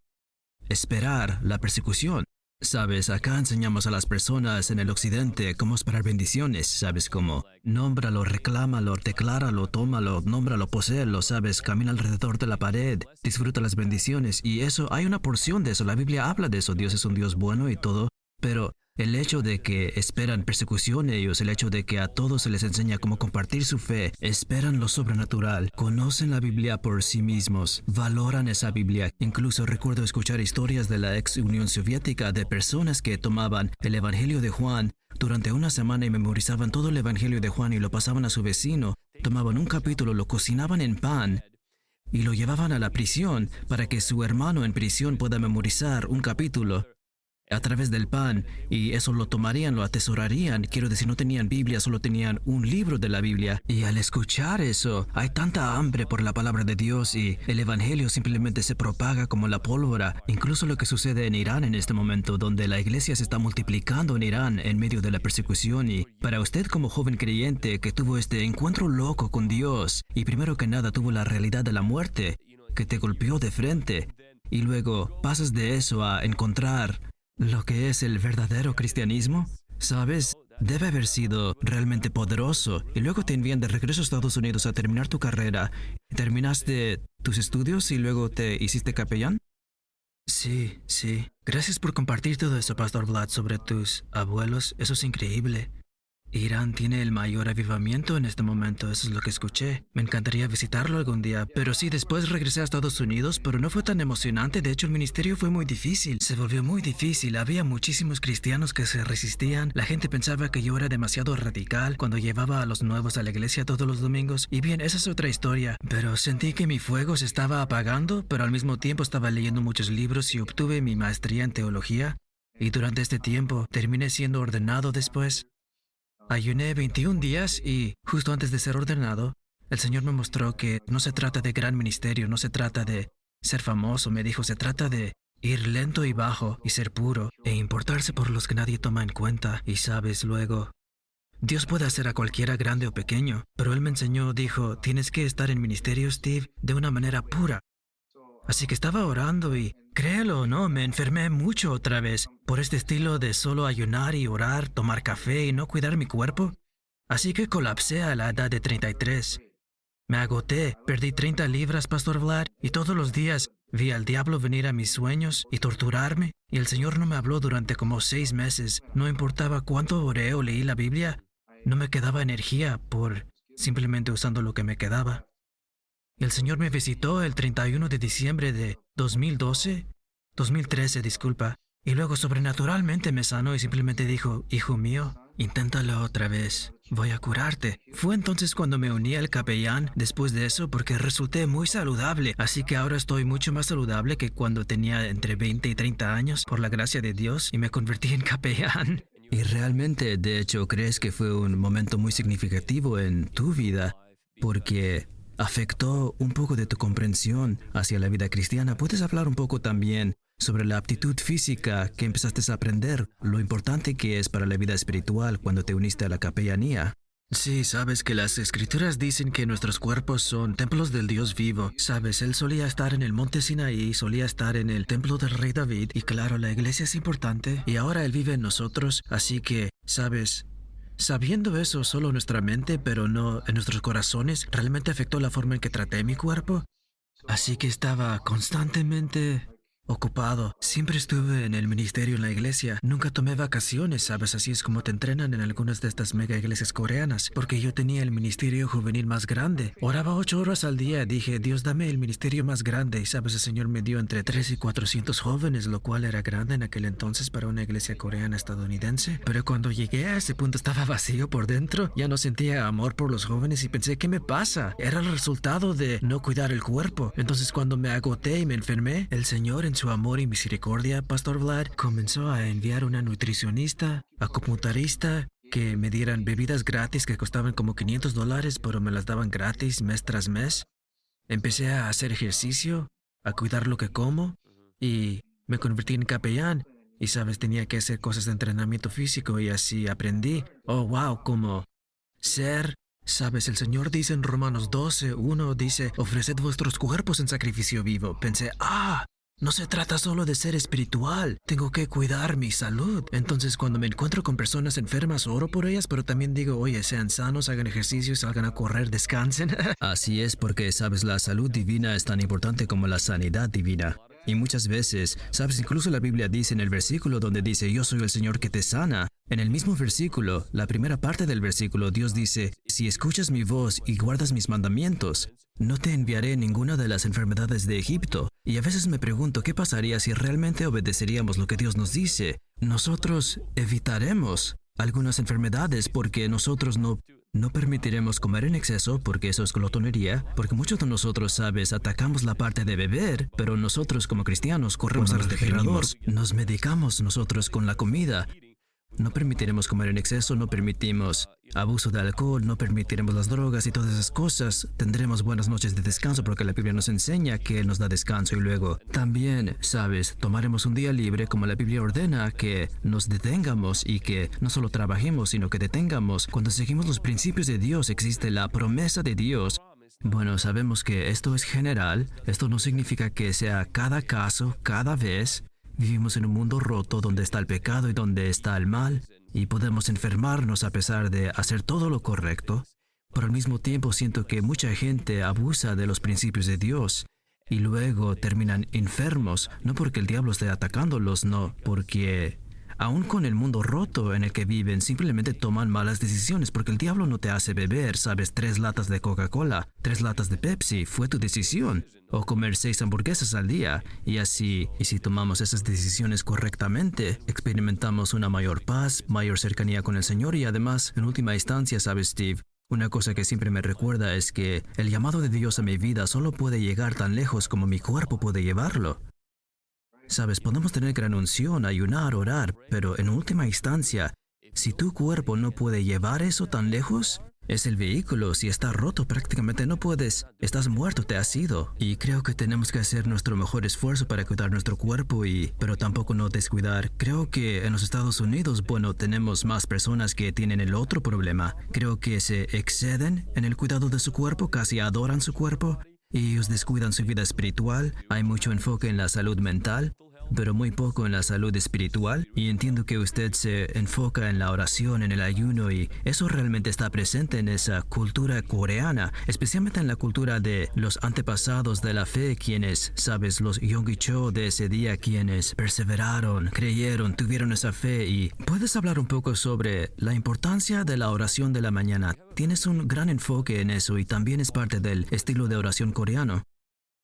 esperar la persecución. Sabes, acá enseñamos a las personas en el occidente cómo esperar bendiciones, sabes, como nómbralo, reclámalo, decláralo, tómalo, nómbralo, poséelo, sabes, camina alrededor de la pared, disfruta las bendiciones. Y eso, hay una porción de eso, la Biblia habla de eso, Dios es un Dios bueno y todo, pero el hecho de que esperan persecución ellos, el hecho de que a todos se les enseña cómo compartir su fe, esperan lo sobrenatural, conocen la Biblia por sí mismos, valoran esa Biblia. Incluso recuerdo escuchar historias de la ex Unión Soviética de personas que tomaban el Evangelio de Juan durante una semana y memorizaban todo el Evangelio de Juan y lo pasaban a su vecino, tomaban un capítulo, lo cocinaban en pan y lo llevaban a la prisión para que su hermano en prisión pueda memorizar un capítulo a través del pan, y eso lo tomarían, lo atesorarían. Quiero decir, no tenían Biblia, solo tenían un libro de la Biblia. Y al escuchar eso, hay tanta hambre por la palabra de Dios y el Evangelio simplemente se propaga como la pólvora. Incluso lo que sucede en Irán en este momento, donde la iglesia se está multiplicando en Irán en medio de la persecución. Y para usted como joven creyente que tuvo este encuentro loco con Dios y primero que nada tuvo la realidad de la muerte que te golpeó de frente y luego pasas de eso a encontrar lo que es el verdadero cristianismo, ¿sabes? Debe haber sido realmente poderoso. Y luego te envían de regreso a Estados Unidos a terminar tu carrera. ¿Terminaste tus estudios y luego te hiciste capellán? Sí, sí. Gracias por compartir todo eso, Pastor Vlad, sobre tus abuelos. Eso es increíble. Irán tiene el mayor avivamiento en este momento, eso es lo que escuché. Me encantaría visitarlo algún día, pero sí, después regresé a Estados Unidos, pero no fue tan emocionante. De hecho, el ministerio fue muy difícil, se volvió muy difícil. Había muchísimos cristianos que se resistían. La gente pensaba que yo era demasiado radical cuando llevaba a los nuevos a la iglesia todos los domingos. Y bien, esa es otra historia, pero sentí que mi fuego se estaba apagando, pero al mismo tiempo estaba leyendo muchos libros y obtuve mi maestría en teología. Y durante este tiempo terminé siendo ordenado después. Ayuné 21 días y, justo antes de ser ordenado, el Señor me mostró que no se trata de gran ministerio, no se trata de ser famoso. Me dijo, se trata de Ir lento y bajo y ser puro e importarse por los que nadie toma en cuenta. Y sabes, luego, Dios puede hacer a cualquiera grande o pequeño, pero Él me enseñó, dijo, tienes que estar en ministerio, Steve, de una manera pura. Así que estaba orando y, créelo o no, me enfermé mucho otra vez por este estilo de solo ayunar y orar, tomar café y no cuidar mi cuerpo. Así que colapsé a la edad de 33. Me agoté, perdí 30 libras, Pastor Vlad, y todos los días vi al diablo venir a mis sueños y torturarme, y el Señor no me habló durante como 6 meses. No importaba cuánto oré o leí la Biblia, no me quedaba energía por simplemente usando lo que me quedaba. Y el Señor me visitó el 31 de diciembre de 2013, disculpa, y luego sobrenaturalmente me sanó y simplemente dijo, hijo mío, inténtalo otra vez, voy a curarte. Fue entonces cuando me uní al capellán después de eso porque resulté muy saludable, así que ahora estoy mucho más saludable que cuando tenía entre 20 y 30 años por la gracia de Dios y me convertí en capellán. Y realmente, de hecho, crees que fue un momento muy significativo en tu vida porque afectó un poco de tu comprensión hacia la vida cristiana. ¿Puedes hablar un poco también sobre la aptitud física que empezaste a aprender, lo importante que es para la vida espiritual cuando te uniste a la capellanía? Sí, sabes que las escrituras dicen que nuestros cuerpos son templos del Dios vivo. Sabes, Él solía estar en el monte Sinaí, solía estar en el templo del rey David, y claro, la iglesia es importante, y ahora Él vive en nosotros, así que, sabes, sabiendo eso solo en nuestra mente, pero no en nuestros corazones, realmente afectó la forma en que traté mi cuerpo. Así que estaba constantemente ocupado. Siempre estuve en el ministerio en la iglesia. Nunca tomé vacaciones, ¿sabes? Así es como te entrenan en algunas de estas mega iglesias coreanas. Porque yo tenía el ministerio juvenil más grande. Oraba 8 horas al día. Dije, Dios, dame el ministerio más grande. Y sabes, el Señor me dio entre 300 y 400 jóvenes, lo cual era grande en aquel entonces para una iglesia coreana estadounidense. Pero cuando llegué a ese punto estaba vacío por dentro. Ya no sentía amor por los jóvenes y pensé, ¿qué me pasa? Era el resultado de no cuidar el cuerpo. Entonces cuando me agoté y me enfermé, el Señor en su amor y misericordia, Pastor Vlad, comenzó a enviar una nutricionista, acupunturista, que me dieran bebidas gratis que costaban como $500, pero me las daban gratis mes tras mes. Empecé a hacer ejercicio, a cuidar lo que como, y me convertí en capellán. Y sabes, tenía que hacer cosas de entrenamiento físico y así aprendí. Oh, wow, como ser. Sabes, el Señor dice en Romanos 12:1, dice, ofreced vuestros cuerpos en sacrificio vivo. Pensé, no se trata solo de ser espiritual, tengo que cuidar mi salud. Entonces cuando me encuentro con personas enfermas, oro por ellas, pero también digo, oye, sean sanos, hagan ejercicio, salgan a correr, descansen. Así es porque, sabes, la salud divina es tan importante como la sanidad divina. Y muchas veces, sabes, incluso la Biblia dice en el versículo donde dice, yo soy el Señor que te sana. En el mismo versículo, la primera parte del versículo, Dios dice, si escuchas mi voz y guardas mis mandamientos, no te enviaré ninguna de las enfermedades de Egipto. Y a veces me pregunto, ¿qué pasaría si realmente obedeceríamos lo que Dios nos dice? Nosotros evitaremos algunas enfermedades porque nosotros no permitiremos comer en exceso, porque eso es glotonería, porque muchos de nosotros, sabes, atacamos la parte de beber, pero nosotros como cristianos corremos al refrigerador, nos medicamos nosotros con la comida. No permitiremos comer en exceso, no permitimos abuso de alcohol, no permitiremos las drogas y todas esas cosas. Tendremos buenas noches de descanso porque la Biblia nos enseña que Él nos da descanso y luego también, sabes, tomaremos un día libre como la Biblia ordena que nos detengamos y que no solo trabajemos, sino que detengamos. Cuando seguimos los principios de Dios existe la promesa de Dios. Bueno, sabemos que esto es general, esto no significa que sea cada caso, cada vez. Vivimos en un mundo roto donde está el pecado y donde está el mal, y podemos enfermarnos a pesar de hacer todo lo correcto, pero al mismo tiempo siento que mucha gente abusa de los principios de Dios y luego terminan enfermos, no porque el diablo esté atacándolos, no, porque aún con el mundo roto en el que viven, simplemente toman malas decisiones porque el diablo no te hace beber, sabes, 3 latas de Coca-Cola, 3 latas de Pepsi, fue tu decisión. O comer 6 hamburguesas al día, y así, y si tomamos esas decisiones correctamente, experimentamos una mayor paz, mayor cercanía con el Señor y además, en última instancia, sabes, Steve, una cosa que siempre me recuerda es que el llamado de Dios a mi vida solo puede llegar tan lejos como mi cuerpo puede llevarlo. Sabes, podemos tener gran unción, ayunar, orar, pero en última instancia, si tu cuerpo no puede llevar eso tan lejos, Es el vehículo. Si está roto, prácticamente no puedes. Estás muerto, te has ido. Y creo que tenemos que hacer nuestro mejor esfuerzo para cuidar nuestro cuerpo pero tampoco no descuidar. Creo que en los Estados Unidos, bueno, tenemos más personas que tienen el otro problema. Creo que se exceden en el cuidado de su cuerpo, casi adoran su cuerpo. Y ellos descuidan su vida espiritual. Hay mucho enfoque en la salud mental, pero muy poco en la salud espiritual. Y entiendo que usted se enfoca en la oración, en el ayuno, y eso realmente está presente en esa cultura coreana, especialmente en la cultura de los antepasados de la fe, quienes, sabes, los Yonggi-cho de ese día, quienes perseveraron, creyeron, tuvieron esa fe. Y puedes hablar un poco sobre la importancia de la oración de la mañana. Tienes un gran enfoque en eso y también es parte del estilo de oración coreano.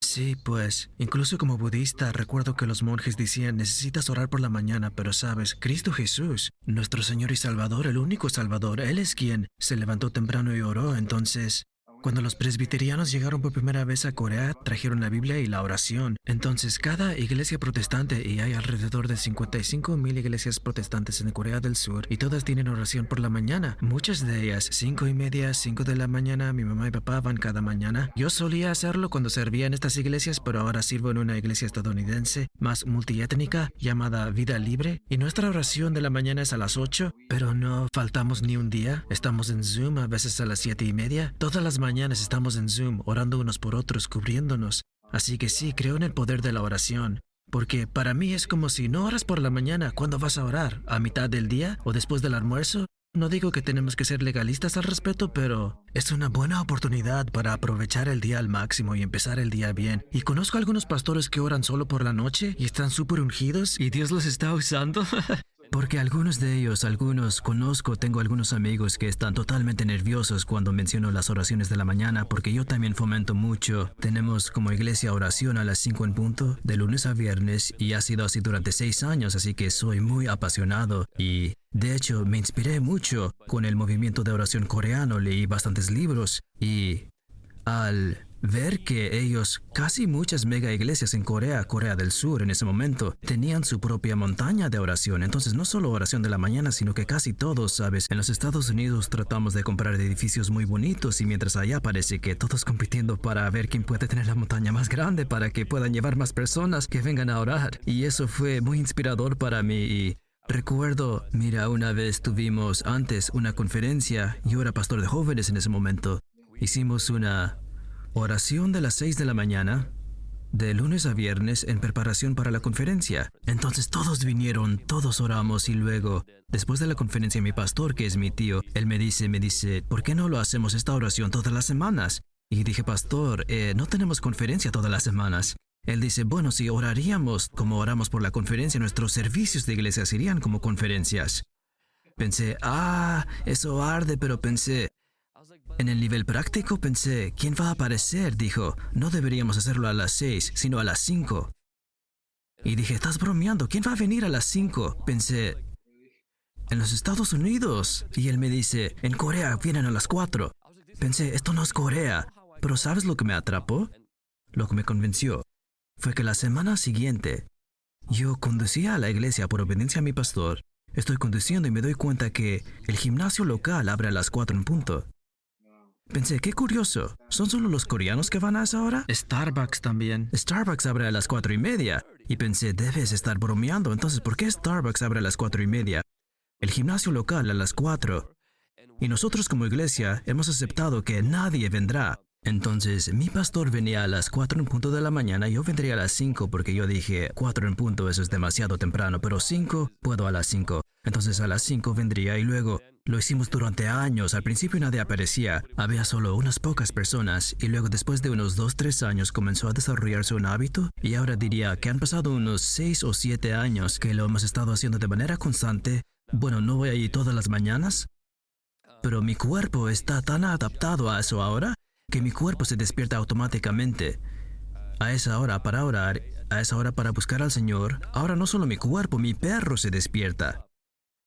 Sí, pues, incluso como budista, recuerdo que los monjes decían, necesitas orar por la mañana, pero sabes, Cristo Jesús, nuestro Señor y Salvador, el único Salvador, Él es quien se levantó temprano y oró. Entonces, cuando los presbiterianos llegaron por primera vez a Corea, trajeron la Biblia y la oración. Entonces, cada iglesia protestante, y hay alrededor de 55,000 iglesias protestantes en Corea del Sur, y todas tienen oración por la mañana. Muchas de ellas, 5:30, 5 de la mañana, mi mamá y papá van cada mañana. Yo solía hacerlo cuando servía en estas iglesias, pero ahora sirvo en una iglesia estadounidense más multiétnica llamada Vida Libre, y nuestra oración de la mañana es a las 8, pero no faltamos ni un día. Estamos en Zoom a veces a las 7:30. Todas las mañanas estamos en Zoom, orando unos por otros, cubriéndonos. Así que sí, creo en el poder de la oración. Porque para mí es como si no oras por la mañana. ¿Cuándo vas a orar? ¿A mitad del día? ¿O después del almuerzo? No digo que tenemos que ser legalistas al respecto, pero es una buena oportunidad para aprovechar el día al máximo y empezar el día bien. Y conozco algunos pastores que oran solo por la noche y están súper ungidos y Dios los está usando. Porque algunos de ellos, tengo algunos amigos que están totalmente nerviosos cuando menciono las oraciones de la mañana, porque yo también fomento mucho. Tenemos como iglesia oración a las 5 en punto, de lunes a viernes, y ha sido así durante 6 años, así que soy muy apasionado. Y de hecho, me inspiré mucho con el movimiento de oración coreano, leí bastantes libros, y al ver que ellos, casi muchas mega iglesias en Corea del Sur en ese momento, tenían su propia montaña de oración. Entonces no solo oración de la mañana, sino que casi todos, sabes, en los Estados Unidos tratamos de comprar edificios muy bonitos y mientras allá parece que todos compitiendo para ver quién puede tener la montaña más grande para que puedan llevar más personas que vengan a orar. Y eso fue muy inspirador para mí y recuerdo, mira, una vez tuvimos antes una conferencia, yo era pastor de jóvenes en ese momento, hicimos una oración de las 6 de la mañana, de lunes a viernes en preparación para la conferencia. Entonces todos vinieron, todos oramos y luego, después de la conferencia, mi pastor, que es mi tío, él me dice, ¿por qué no lo hacemos esta oración todas las semanas? Y dije, pastor, no tenemos conferencia todas las semanas. Él dice, bueno, si oraríamos como oramos por la conferencia, nuestros servicios de iglesia serían como conferencias. Pensé, eso arde, pero pensé, en el nivel práctico pensé, ¿quién va a aparecer? Dijo, no deberíamos hacerlo a las 6, sino a las 5. Y dije, estás bromeando, ¿quién va a venir a las 5? Pensé, en los Estados Unidos. Y él me dice, en Corea vienen a las 4. Pensé, esto no es Corea. Pero ¿sabes lo que me atrapó? Lo que me convenció fue que la semana siguiente, yo conducía a la iglesia por obediencia a mi pastor. Estoy conduciendo y me doy cuenta que el gimnasio local abre a las 4 en punto. Pensé, qué curioso. ¿Son solo los coreanos que van a esa hora? Starbucks también. Starbucks abre a las 4:30. Y pensé, debes estar bromeando. Entonces, ¿por qué Starbucks abre a las 4:30? El gimnasio local a las 4. Y nosotros como iglesia hemos aceptado que nadie vendrá. Entonces, mi pastor venía a las 4 en punto de la mañana y yo vendría a las 5 porque yo dije, 4 en punto, eso es demasiado temprano, pero 5, puedo a las 5. Entonces a las 5 vendría y luego lo hicimos durante años. Al principio nadie aparecía, había solo unas pocas personas y luego después de unos 2-3 años comenzó a desarrollarse un hábito y ahora diría que han pasado unos 6 o 7 años que lo hemos estado haciendo de manera constante. Bueno, no voy allí todas las mañanas, pero mi cuerpo está tan adaptado a eso ahora que mi cuerpo se despierta automáticamente a esa hora para orar, a esa hora para buscar al Señor. Ahora no solo mi cuerpo, mi perro se despierta.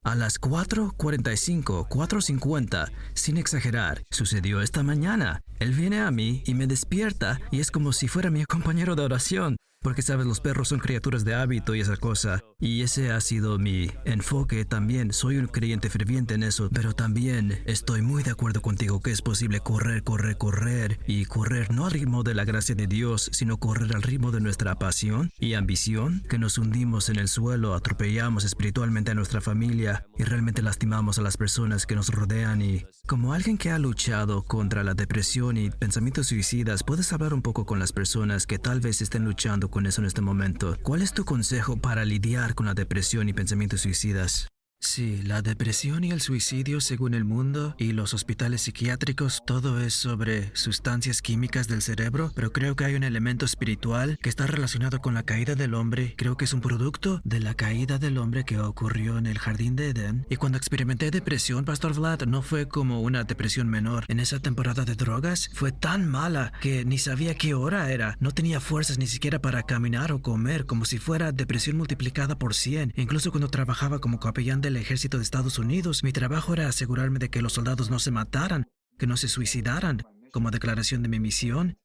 A las 4:45, 4:50, sin exagerar, sucedió esta mañana. Él viene a mí y me despierta y es como si fuera mi compañero de oración. Porque sabes, los perros son criaturas de hábito y esa cosa. Y ese ha sido mi enfoque también. Soy un creyente ferviente en eso. Pero también estoy muy de acuerdo contigo que es posible correr. Y correr no al ritmo de la gracia de Dios, sino correr al ritmo de nuestra pasión y ambición. Que nos hundimos en el suelo, atropellamos espiritualmente a nuestra familia y realmente lastimamos a las personas que nos rodean. Y como alguien que ha luchado contra la depresión y pensamientos suicidas, ¿puedes hablar un poco con las personas que tal vez estén luchando con eso en este momento? ¿Cuál es tu consejo para lidiar con la depresión y pensamientos suicidas? Sí, la depresión y el suicidio según el mundo y los hospitales psiquiátricos, todo es sobre sustancias químicas del cerebro, pero creo que hay un elemento espiritual que está relacionado con la caída del hombre. Creo que es un producto de la caída del hombre que ocurrió en el jardín de Edén. Y cuando experimenté depresión, Pastor Vlad, no fue como una depresión menor. En esa temporada de drogas fue tan mala que ni sabía qué hora era. No tenía fuerzas ni siquiera para caminar o comer, como si fuera depresión multiplicada por 100. Incluso cuando trabajaba como capellán del ejército de Estados Unidos, mi trabajo era asegurarme de que los soldados no se mataran, que no se suicidaran, como declaración de mi misión.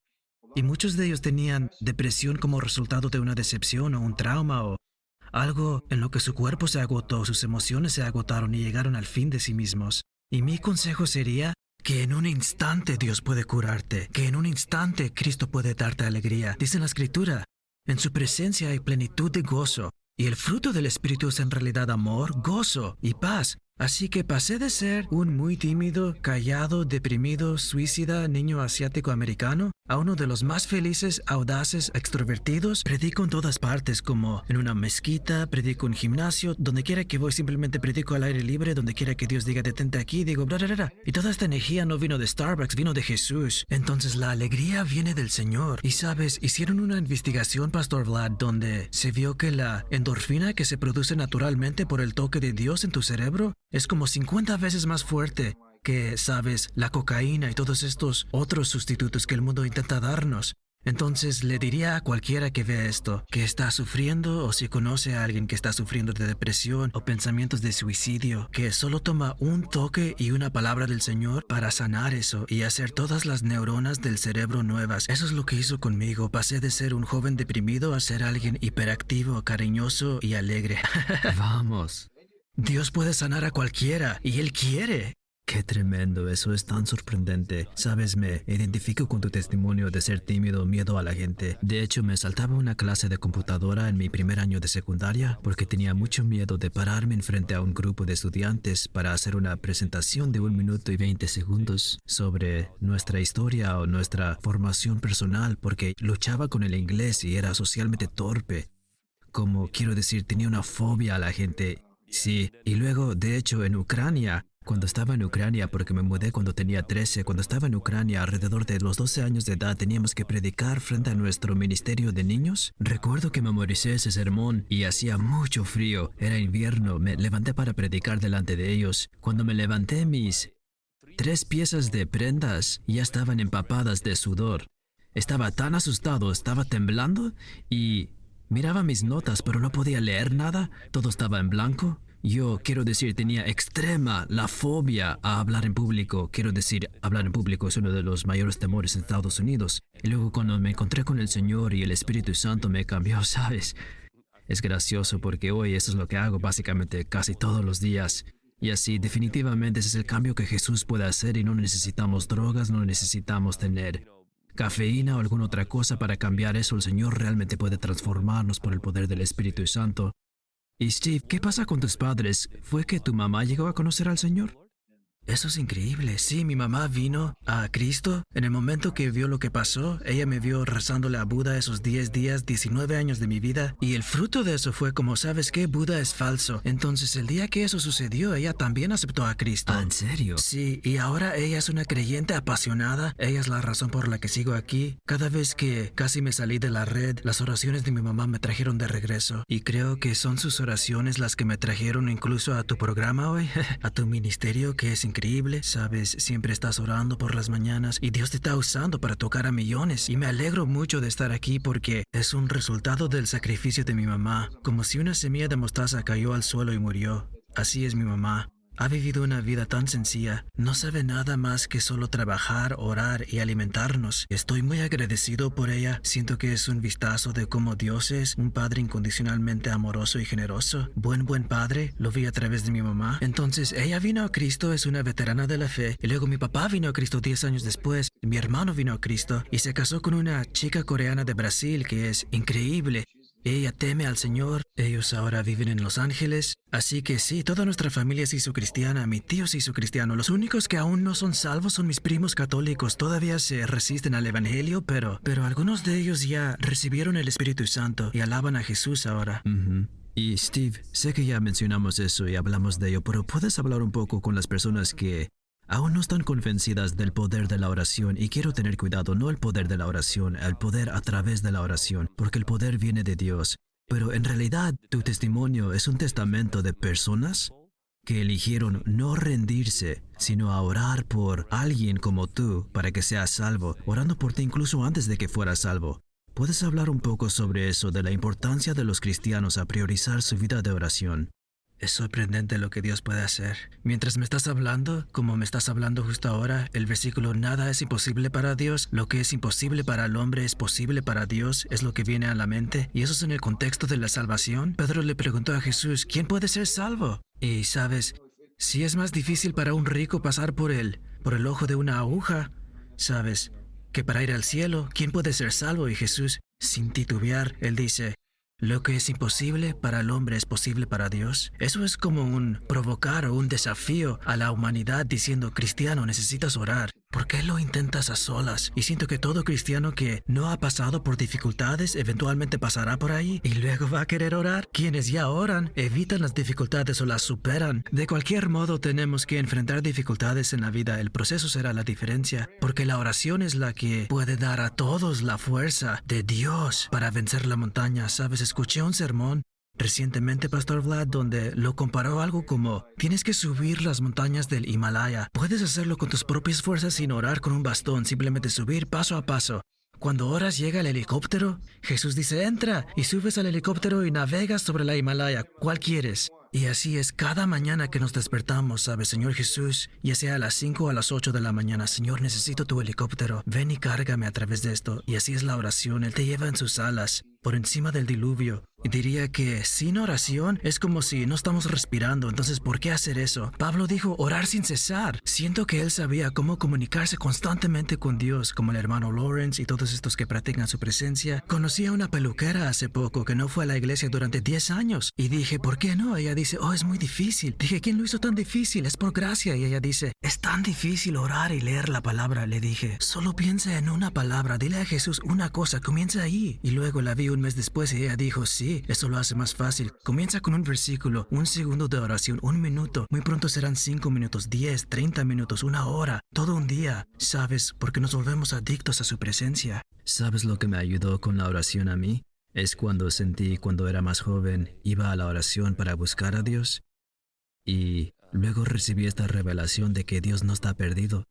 Y muchos de ellos tenían depresión como resultado de una decepción o un trauma o algo en lo que su cuerpo se agotó, sus emociones se agotaron y llegaron al fin de sí mismos. Y mi consejo sería que en un instante Dios puede curarte, que en un instante Cristo puede darte alegría. Dice la Escritura, en su presencia hay plenitud de gozo. Y el fruto del Espíritu es en realidad amor, gozo y paz. Así que pasé de ser un muy tímido, callado, deprimido, suicida niño asiático americano a uno de los más felices, audaces, extrovertidos. Predico en todas partes, como en una mezquita, predico en un gimnasio, donde quiera que voy simplemente predico al aire libre, donde quiera que Dios diga detente aquí, digo bla bla bla. Y toda esta energía no vino de Starbucks, vino de Jesús. Entonces la alegría viene del Señor. Y sabes, hicieron una investigación, Pastor Vlad, donde se vio que la endorfina que se produce naturalmente por el toque de Dios en tu cerebro es como 50 veces más fuerte que, sabes, la cocaína y todos estos otros sustitutos que el mundo intenta darnos. Entonces le diría a cualquiera que vea esto, que está sufriendo o si conoce a alguien que está sufriendo de depresión o pensamientos de suicidio, que solo toma un toque y una palabra del Señor para sanar eso y hacer todas las neuronas del cerebro nuevas. Eso es lo que hizo conmigo. Pasé de ser un joven deprimido a ser alguien hiperactivo, cariñoso y alegre. Vamos. Dios puede sanar a cualquiera y Él quiere. Qué tremendo, eso es tan sorprendente. Sabes, me identifico con tu testimonio de ser tímido, miedo a la gente. De hecho, me saltaba una clase de computadora en mi primer año de secundaria porque tenía mucho miedo de pararme enfrente a un grupo de estudiantes para hacer una presentación de 1 minuto y 20 segundos sobre nuestra historia o nuestra formación personal porque luchaba con el inglés y era socialmente torpe. Como quiero decir, tenía una fobia a la gente. Sí, y luego, de hecho, en Ucrania, cuando estaba en Ucrania, porque me mudé cuando tenía 13, cuando estaba en Ucrania, alrededor de los 12 años de edad, teníamos que predicar frente a nuestro ministerio de niños. Recuerdo que memoricé ese sermón y hacía mucho frío, era invierno, me levanté para predicar delante de ellos. Cuando me levanté, mis 3 piezas de prendas ya estaban empapadas de sudor. Estaba tan asustado, estaba temblando y miraba mis notas, pero no podía leer nada. Todo estaba en blanco. Yo, quiero decir, tenía extrema la fobia a hablar en público. Quiero decir, hablar en público es uno de los mayores temores en Estados Unidos. Y luego cuando me encontré con el Señor y el Espíritu Santo me cambió, ¿sabes? Es gracioso porque hoy eso es lo que hago básicamente casi todos los días. Y así, definitivamente ese es el cambio que Jesús puede hacer y no necesitamos drogas, no necesitamos tener cafeína o alguna otra cosa para cambiar eso. El Señor realmente puede transformarnos por el poder del Espíritu Santo. Y Steve, ¿qué pasa con tus padres? ¿Fue que tu mamá llegó a conocer al Señor? Eso es increíble. Sí, mi mamá vino a Cristo. En el momento que vio lo que pasó, ella me vio rezándole a Buda esos 10 días, 19 años de mi vida. Y el fruto de eso fue como, ¿sabes qué? Buda es falso. Entonces, el día que eso sucedió, ella también aceptó a Cristo. ¿Ah, en serio? Sí, y ahora ella es una creyente apasionada. Ella es la razón por la que sigo aquí. Cada vez que casi me salí de la red, las oraciones de mi mamá me trajeron de regreso. Y creo que son sus oraciones las que me trajeron incluso a tu programa hoy, a tu ministerio, que es increíble. Sabes, siempre estás orando por las mañanas y Dios te está usando para tocar a millones. Y me alegro mucho de estar aquí porque es un resultado del sacrificio de mi mamá. Como si una semilla de mostaza cayó al suelo y murió. Así es mi mamá. ha vivido una vida tan sencilla. No sabe nada más que solo trabajar, orar y alimentarnos. Estoy muy agradecido por ella. Siento que es un vistazo de cómo Dios es un padre incondicionalmente amoroso y generoso. Buen padre. Lo vi a través de mi mamá. Entonces, ella vino a Cristo, es una veterana de la fe. Y luego mi papá vino a Cristo 10 años después. Mi hermano vino a Cristo y se casó con una chica coreana de Brasil que es increíble. Ella teme al Señor. Ellos ahora viven en Los Ángeles. Así que sí, toda nuestra familia se hizo cristiana. Mi tío se hizo cristiano. Los únicos que aún no son salvos son mis primos católicos. Todavía se resisten al evangelio, pero algunos de ellos ya recibieron el Espíritu Santo y alaban a Jesús ahora. Y Steve, sé que ya mencionamos eso y hablamos de ello, pero ¿puedes hablar un poco con las personas que aún no están convencidas del poder de la oración? Y quiero tener cuidado, no el poder de la oración, el poder a través de la oración, porque el poder viene de Dios. Pero en realidad, tu testimonio es un testamento de personas que eligieron no rendirse, sino a orar por alguien como tú para que seas salvo, orando por ti incluso antes de que fueras salvo. ¿Puedes hablar un poco sobre eso, de la importancia de los cristianos a priorizar su vida de oración? Es sorprendente lo que Dios puede hacer. Mientras me estás hablando, como me estás hablando justo ahora, el versículo "nada es imposible para Dios", lo que es imposible para el hombre es posible para Dios, es lo que viene a la mente. Y eso es en el contexto de la salvación. Pedro le preguntó a Jesús, ¿quién puede ser salvo? Y sabes, si es más difícil para un rico pasar por el ojo de una aguja, sabes, que para ir al cielo, ¿quién puede ser salvo? Y Jesús, sin titubear, él dice, lo que es imposible para el hombre es posible para Dios. Eso es como un provocar o un desafío a la humanidad diciendo, cristiano, necesitas orar. ¿Por qué lo intentas a solas? Y siento que todo cristiano que no ha pasado por dificultades eventualmente pasará por ahí y luego va a querer orar. Quienes ya oran evitan las dificultades o las superan. De cualquier modo tenemos que enfrentar dificultades en la vida. El proceso será la diferencia, porque la oración es la que puede dar a todos la fuerza de Dios para vencer la montaña. ¿Sabes? Escuché un sermón recientemente, Pastor Vlad, donde lo comparó algo como, tienes que subir las montañas del Himalaya. Puedes hacerlo con tus propias fuerzas sin orar con un bastón, simplemente subir paso a paso. Cuando oras llega el helicóptero, Jesús dice, entra, y subes al helicóptero y navegas sobre la Himalaya. ¿Cuál quieres? Y así es cada mañana que nos despertamos, ¿sabes? Señor Jesús, ya sea a las 5 o a las 8 de la mañana, Señor, necesito tu helicóptero. Ven y cárgame a través de esto. Y así es la oración. Él te lleva en sus alas, por encima del diluvio. Y diría que sin oración es como si no estamos respirando. Entonces, ¿por qué hacer eso? Pablo dijo orar sin cesar. Siento que él sabía cómo comunicarse constantemente con Dios, como el hermano Lawrence y todos estos que practican su presencia. Conocí a una peluquera hace poco que no fue a la iglesia durante 10 años. Y dije, ¿por qué no? Ella dice, es muy difícil. Dije, ¿quién lo hizo tan difícil? Es por gracia. Y ella dice, es tan difícil orar y leer la palabra. Le dije, solo piensa en una palabra. Dile a Jesús una cosa. Comienza ahí. Y luego la vi un mes después y ella dijo, sí, eso lo hace más fácil. Comienza con un versículo, un segundo de oración, un minuto. Muy pronto serán 5 minutos, 10, 30 minutos, una hora, todo un día. ¿Sabes? Porque nos volvemos adictos a su presencia. ¿Sabes lo que me ayudó con la oración a mí? Es cuando era más joven, iba a la oración para buscar a Dios. Y luego recibí esta revelación de que Dios no está perdido.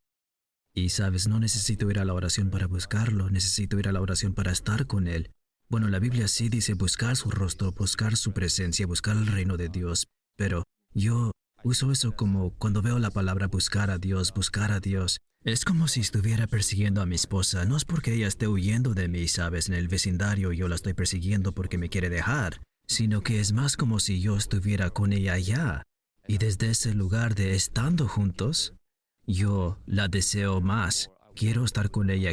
Y sabes, no necesito ir a la oración para buscarlo, necesito ir a la oración para estar con Él. Bueno, la Biblia sí dice buscar su rostro, buscar su presencia, buscar el reino de Dios, pero yo uso eso como cuando veo la palabra buscar a Dios, es como si estuviera persiguiendo a mi esposa. No es porque ella esté huyendo de mí, ¿sabes? En el vecindario yo la estoy persiguiendo porque me quiere dejar, sino que es más como si yo estuviera con ella allá. Y desde ese lugar de estando juntos, yo la deseo más. Quiero estar con ella.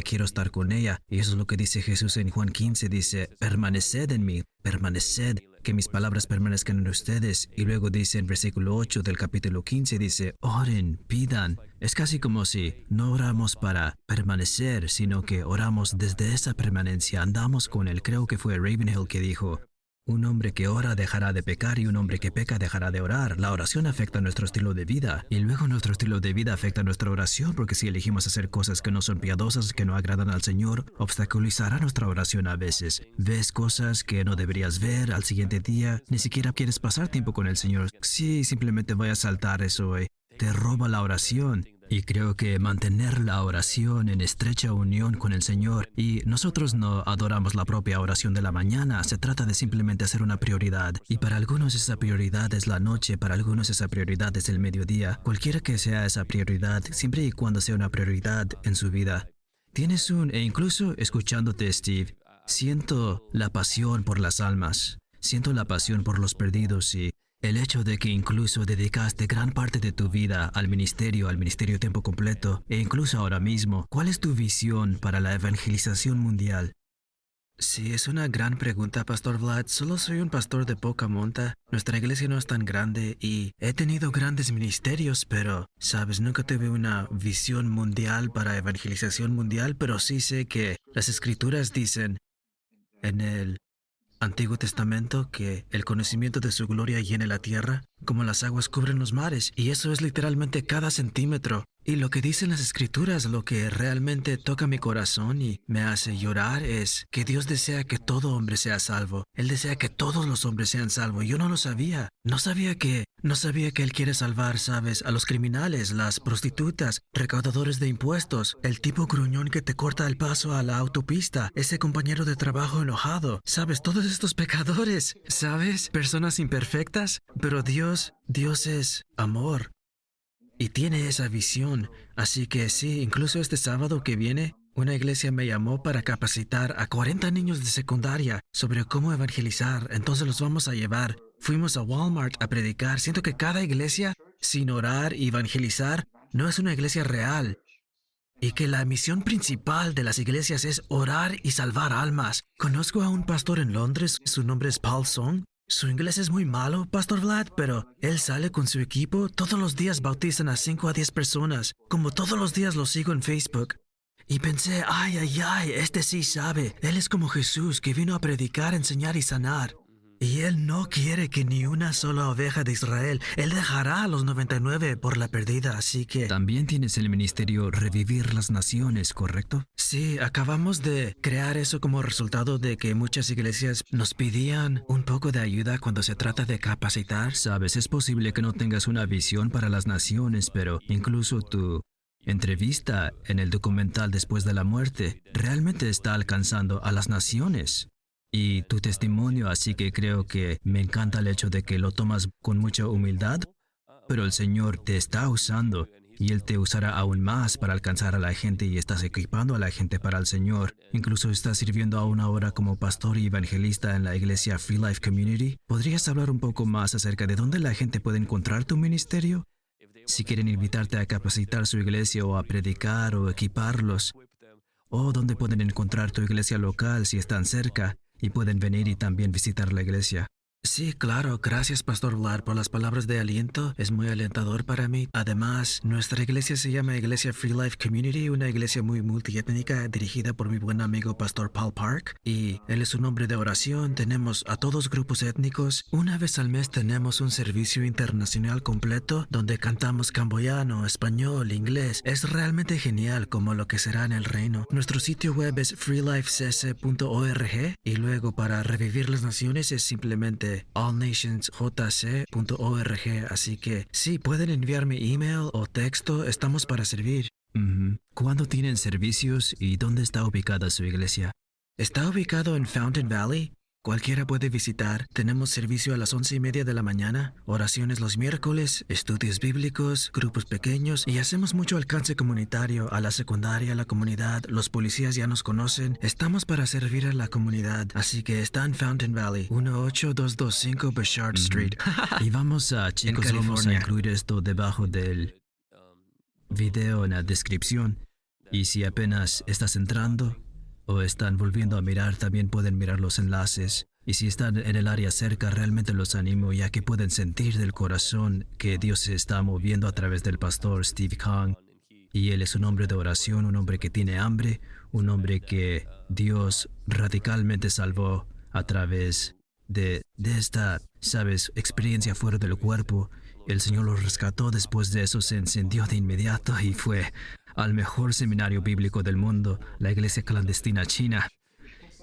Y eso es lo que dice Jesús en Juan 15. Dice, permaneced en mí, permaneced, que mis palabras permanezcan en ustedes. Y luego dice en versículo 8 del capítulo 15, dice, oren, pidan. Es casi como si no oramos para permanecer, sino que oramos desde esa permanencia. Andamos con Él. Creo que fue Ravenhill que dijo, un hombre que ora dejará de pecar y un hombre que peca dejará de orar. La oración afecta nuestro estilo de vida y luego nuestro estilo de vida afecta nuestra oración, porque si elegimos hacer cosas que no son piadosas, que no agradan al Señor, obstaculizará nuestra oración a veces. Ves cosas que no deberías ver al siguiente día, ni siquiera quieres pasar tiempo con el Señor. Sí, simplemente voy a saltar eso, te roba la oración. Y creo que mantener la oración en estrecha unión con el Señor, y nosotros no adoramos la propia oración de la mañana, se trata de simplemente hacer una prioridad. Y para algunos esa prioridad es la noche, para algunos esa prioridad es el mediodía. Cualquiera que sea esa prioridad, siempre y cuando sea una prioridad en su vida. E incluso escuchándote, Steve, siento la pasión por las almas, siento la pasión por los perdidos y el hecho de que incluso dedicaste gran parte de tu vida al ministerio a tiempo completo, e incluso ahora mismo, ¿cuál es tu visión para la evangelización mundial? Sí, es una gran pregunta, Pastor Vlad. Solo soy un pastor de poca monta. Nuestra iglesia no es tan grande y he tenido grandes ministerios, pero, sabes, nunca tuve una visión mundial para evangelización mundial, pero sí sé que las escrituras dicen en el Antiguo Testamento que el conocimiento de su gloria llene la tierra, como las aguas cubren los mares, y eso es literalmente cada centímetro. Y lo que dicen las escrituras, lo que realmente toca mi corazón y me hace llorar es que Dios desea que todo hombre sea salvo. Él desea que todos los hombres sean salvos. Yo no lo sabía. No sabía que Él quiere salvar, sabes, a los criminales, las prostitutas, recaudadores de impuestos, el tipo gruñón que te corta el paso a la autopista, ese compañero de trabajo enojado, sabes, todos estos pecadores, sabes, personas imperfectas, pero Dios es amor. Y tiene esa visión. Así que sí, incluso este sábado que viene, una iglesia me llamó para capacitar a 40 niños de secundaria sobre cómo evangelizar. Entonces los vamos a llevar. Fuimos a Walmart a predicar. Siento que cada iglesia, sin orar y evangelizar, no es una iglesia real. Y que la misión principal de las iglesias es orar y salvar almas. Conozco a un pastor en Londres, su nombre es Paul Song. Su inglés es muy malo, Pastor Vlad, pero él sale con su equipo. Todos los días bautizan a 5 a 10 personas. Como todos los días lo sigo en Facebook. Y pensé, ay, este sí sabe. Él es como Jesús, que vino a predicar, enseñar y sanar. Y Él no quiere que ni una sola oveja de Israel. Él dejará a los 99 por la perdida, así que... También tienes el ministerio Revivir las Naciones, ¿correcto? Sí, acabamos de crear eso como resultado de que muchas iglesias nos pedían un poco de ayuda cuando se trata de capacitar. Sabes, es posible que no tengas una visión para las naciones, pero incluso tu entrevista en el documental Después de la Muerte realmente está alcanzando a las naciones. Y tu testimonio, así que creo que me encanta el hecho de que lo tomas con mucha humildad, pero el Señor te está usando y Él te usará aún más para alcanzar a la gente y estás equipando a la gente para el Señor. Incluso estás sirviendo aún ahora como pastor y evangelista en la iglesia Free Life Community. ¿Podrías hablar un poco más acerca de dónde la gente puede encontrar tu ministerio? Si quieren invitarte a capacitar su iglesia o a predicar o equiparlos, o dónde pueden encontrar tu iglesia local si están cerca y pueden venir y también visitar la iglesia. Sí, claro. Gracias, Pastor Vlad, por las palabras de aliento. Es muy alentador para mí. Además, nuestra iglesia se llama Iglesia Free Life Community, una iglesia muy multiétnica dirigida por mi buen amigo Pastor Paul Park. Y él es un hombre de oración. Tenemos a todos grupos étnicos. Una vez al mes tenemos un servicio internacional completo donde cantamos camboyano, español, inglés. Es realmente genial como lo que será en el reino. Nuestro sitio web es freelifecc.org y luego para revivir las naciones es simplemente allnationsjc.org, así que sí, pueden enviarme email o texto, estamos para servir. ¿Cuándo tienen servicios y dónde está ubicada su iglesia? Está ubicado en Fountain Valley. Cualquiera puede visitar. Tenemos servicio a las 11:30 de la mañana, oraciones los miércoles, estudios bíblicos, grupos pequeños y hacemos mucho alcance comunitario a la secundaria, a la comunidad. Los policías ya nos conocen. Estamos para servir a la comunidad, así que está en Fountain Valley, 18225 Bouchard Street. Y vamos a incluir esto debajo del video en la descripción. Y si apenas estás entrando o están volviendo a mirar, también pueden mirar los enlaces. Y si están en el área cerca, realmente los animo, ya que pueden sentir del corazón que Dios se está moviendo a través del pastor Steve Kang. Y él es un hombre de oración, un hombre que tiene hambre, un hombre que Dios radicalmente salvó a través de esta, sabes, experiencia fuera del cuerpo. El Señor lo rescató, después de eso se encendió de inmediato y fue al mejor seminario bíblico del mundo, la iglesia clandestina china,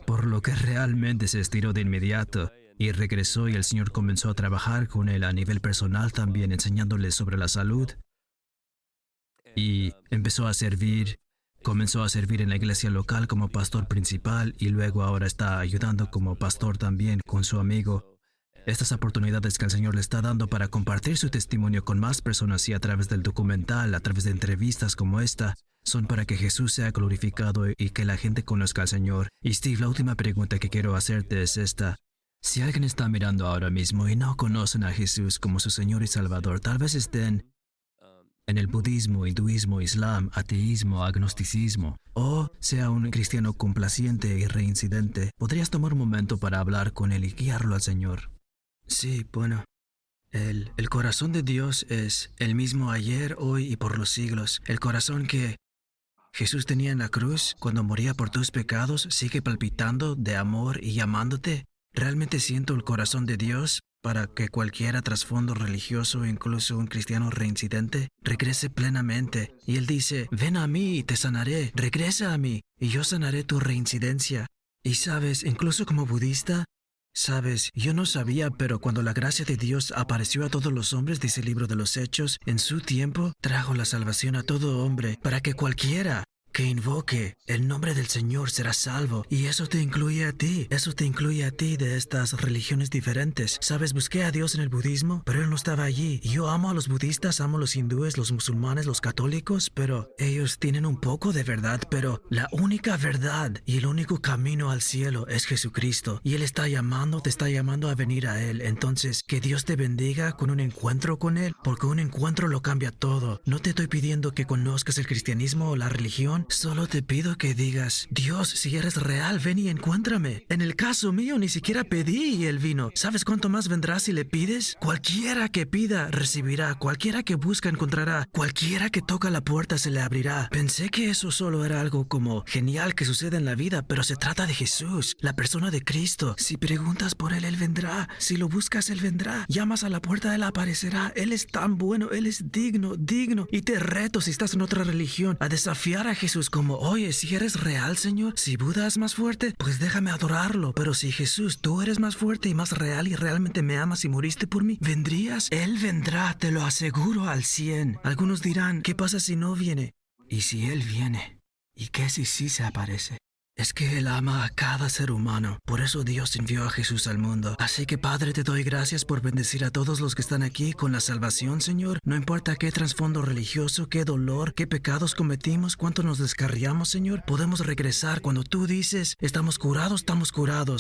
por lo que realmente se estiró de inmediato y regresó y el Señor comenzó a trabajar con él a nivel personal también, enseñándole sobre la salud. y empezó a servir. Comenzó a servir en la iglesia local como pastor principal y luego ahora está ayudando como pastor también con su amigo. Estas oportunidades que el Señor le está dando para compartir su testimonio con más personas y a través del documental, a través de entrevistas como esta, son para que Jesús sea glorificado y que la gente conozca al Señor. Y Steve, la última pregunta que quiero hacerte es esta. Si alguien está mirando ahora mismo y no conocen a Jesús como su Señor y Salvador, tal vez estén en el budismo, hinduismo, islam, ateísmo, agnosticismo, o sea un cristiano complaciente y reincidente, ¿podrías tomar un momento para hablar con él y guiarlo al Señor? Sí, bueno. El corazón de Dios es el mismo ayer, hoy y por los siglos. El corazón que Jesús tenía en la cruz cuando moría por tus pecados sigue palpitando de amor y amándote. Realmente siento el corazón de Dios para que cualquiera trasfondo religioso, incluso un cristiano reincidente, regrese plenamente. Y Él dice, ven a mí y te sanaré, regresa a mí y yo sanaré tu reincidencia. Y sabes, incluso como budista, sabes, yo no sabía, pero cuando la gracia de Dios apareció a todos los hombres, dice el libro de los Hechos, en su tiempo trajo la salvación a todo hombre, para que cualquiera que invoque el nombre del Señor será salvo. Y eso te incluye a ti. Eso te incluye a ti de estas religiones diferentes. Sabes, busqué a Dios en el budismo, pero Él no estaba allí. Yo amo a los budistas, amo a los hindúes, los musulmanes, los católicos, pero ellos tienen un poco de verdad. Pero la única verdad y el único camino al cielo es Jesucristo. Y Él está llamando, te está llamando a venir a Él. Entonces, que Dios te bendiga con un encuentro con Él, porque un encuentro lo cambia todo. No te estoy pidiendo que conozcas el cristianismo o la religión. Solo te pido que digas, Dios, si eres real, ven y encuéntrame. En el caso mío, ni siquiera pedí y Él vino. ¿Sabes cuánto más vendrá si le pides? Cualquiera que pida, recibirá. Cualquiera que busca, encontrará. Cualquiera que toca la puerta, se le abrirá. Pensé que eso solo era algo como genial que sucede en la vida, pero se trata de Jesús, la persona de Cristo. Si preguntas por Él, Él vendrá. Si lo buscas, Él vendrá. Llamas a la puerta, Él aparecerá. Él es tan bueno, Él es digno. Y te reto, si estás en otra religión, a desafiar a Jesús como, oye, si eres real, Señor, si Buda es más fuerte, pues déjame adorarlo. Pero si Jesús, tú eres más fuerte y más real y realmente me amas y moriste por mí, ¿vendrías? Él vendrá, te lo aseguro al 100. Algunos dirán, ¿qué pasa si no viene? ¿Y si Él viene? ¿Y qué si sí se aparece? Es que Él ama a cada ser humano. Por eso Dios envió a Jesús al mundo. Así que, Padre, te doy gracias por bendecir a todos los que están aquí con la salvación, Señor. No importa qué trasfondo religioso, qué dolor, qué pecados cometimos, cuánto nos descarriamos, Señor. Podemos regresar. Cuando tú dices, estamos curados.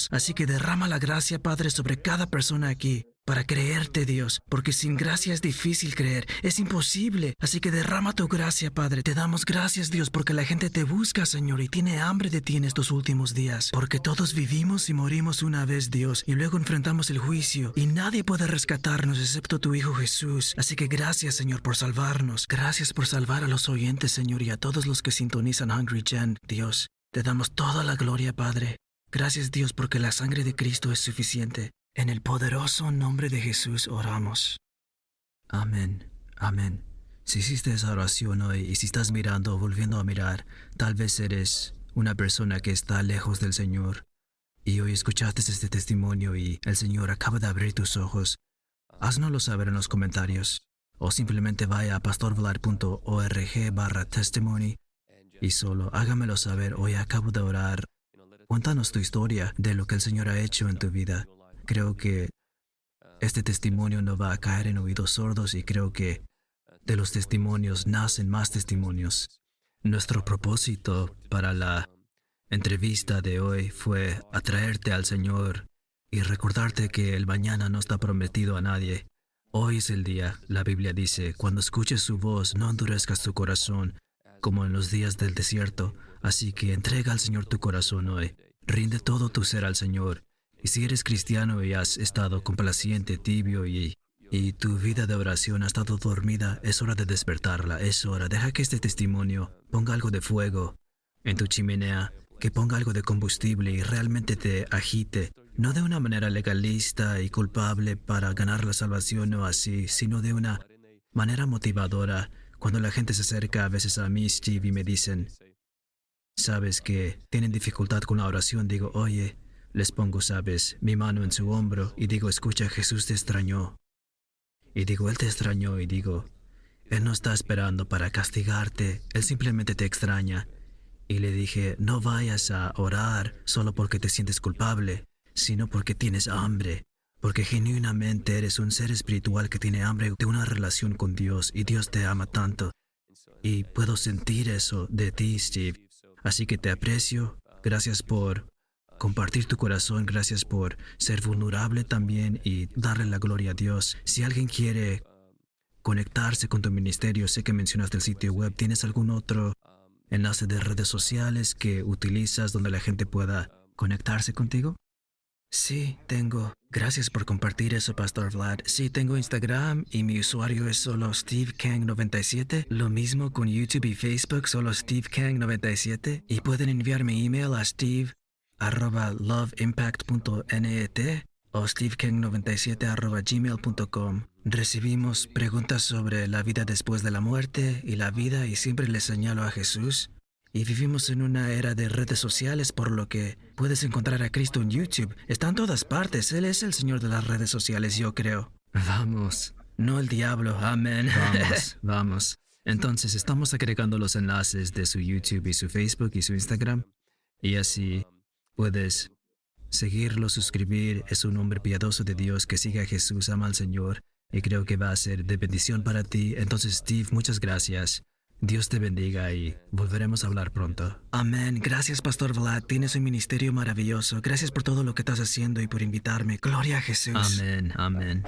Así que derrama la gracia, Padre, sobre cada persona aquí, para creerte, Dios, porque sin gracia es difícil creer, es imposible. Así que derrama tu gracia, Padre. Te damos gracias, Dios, porque la gente te busca, Señor, y tiene hambre de ti en estos últimos días. Porque todos vivimos y morimos una vez, Dios, y luego enfrentamos el juicio, y nadie puede rescatarnos excepto tu Hijo Jesús. Así que gracias, Señor, por salvarnos. Gracias por salvar a los oyentes, Señor, y a todos los que sintonizan Hungry Gen, Dios. Te damos toda la gloria, Padre. Gracias, Dios, porque la sangre de Cristo es suficiente. En el poderoso nombre de Jesús oramos. Amén. Amén. Si hiciste esa oración hoy y si estás mirando o volviendo a mirar, tal vez eres una persona que está lejos del Señor y hoy escuchaste este testimonio y el Señor acaba de abrir tus ojos, haznoslo saber en los comentarios o simplemente vaya a pastorvlad.org/testimony y solo hágamelo saber. Hoy acabo de orar. Cuéntanos tu historia de lo que el Señor ha hecho en tu vida. Creo que este testimonio no va a caer en oídos sordos y creo que de los testimonios nacen más testimonios. Nuestro propósito para la entrevista de hoy fue atraerte al Señor y recordarte que el mañana no está prometido a nadie. Hoy es el día. La Biblia dice, cuando escuches su voz, no endurezcas tu corazón, como en los días del desierto. Así que entrega al Señor tu corazón hoy. Rinde todo tu ser al Señor. Y si eres cristiano y has estado complaciente, tibio y tu vida de oración ha estado dormida, es hora de despertarla, es hora. Deja que este testimonio ponga algo de fuego en tu chimenea, que ponga algo de combustible y realmente te agite, no de una manera legalista y culpable para ganar la salvación o así, sino de una manera motivadora. Cuando la gente se acerca a veces a mí, Steve, y me dicen, sabes que tienen dificultad con la oración, digo, oye, les pongo, sabes, mi mano en su hombro y digo, escucha, Jesús te extrañó. Y digo, Él te extrañó y digo, Él no está esperando para castigarte, Él simplemente te extraña. Y le dije, no vayas a orar solo porque te sientes culpable, sino porque tienes hambre, porque genuinamente eres un ser espiritual que tiene hambre de una relación con Dios y Dios te ama tanto. Y puedo sentir eso de ti, Steve. Así que te aprecio. Gracias por compartir tu corazón. Gracias por ser vulnerable también y darle la gloria a Dios. Si alguien quiere conectarse con tu ministerio, sé que mencionaste el sitio web. ¿Tienes algún otro enlace de redes sociales que utilizas donde la gente pueda conectarse contigo? Sí, tengo. Gracias por compartir eso, Pastor Vlad. Sí, tengo Instagram y mi usuario es solo SteveKang97. Lo mismo con YouTube y Facebook, solo SteveKang97. Y pueden enviar mi email a steve@loveimpact.net o stevekang97@gmail.com. Recibimos preguntas sobre la vida después de la muerte y la vida y siempre les señalo a Jesús. Y vivimos en una era de redes sociales, por lo que puedes encontrar a Cristo en YouTube. Está en todas partes. Él es el Señor de las redes sociales, yo creo. Vamos. No el diablo. Amén. Vamos, vamos. Entonces estamos agregando los enlaces de su YouTube y su Facebook y su Instagram. Y así puedes seguirlo, suscribir. Es un hombre piadoso de Dios que sigue a Jesús, ama al Señor. Y creo que va a ser de bendición para ti. Entonces, Steve, muchas gracias. Dios te bendiga y volveremos a hablar pronto. Amén. Gracias, Pastor Vlad. Tienes un ministerio maravilloso. Gracias por todo lo que estás haciendo y por invitarme. Gloria a Jesús. Amén, amén.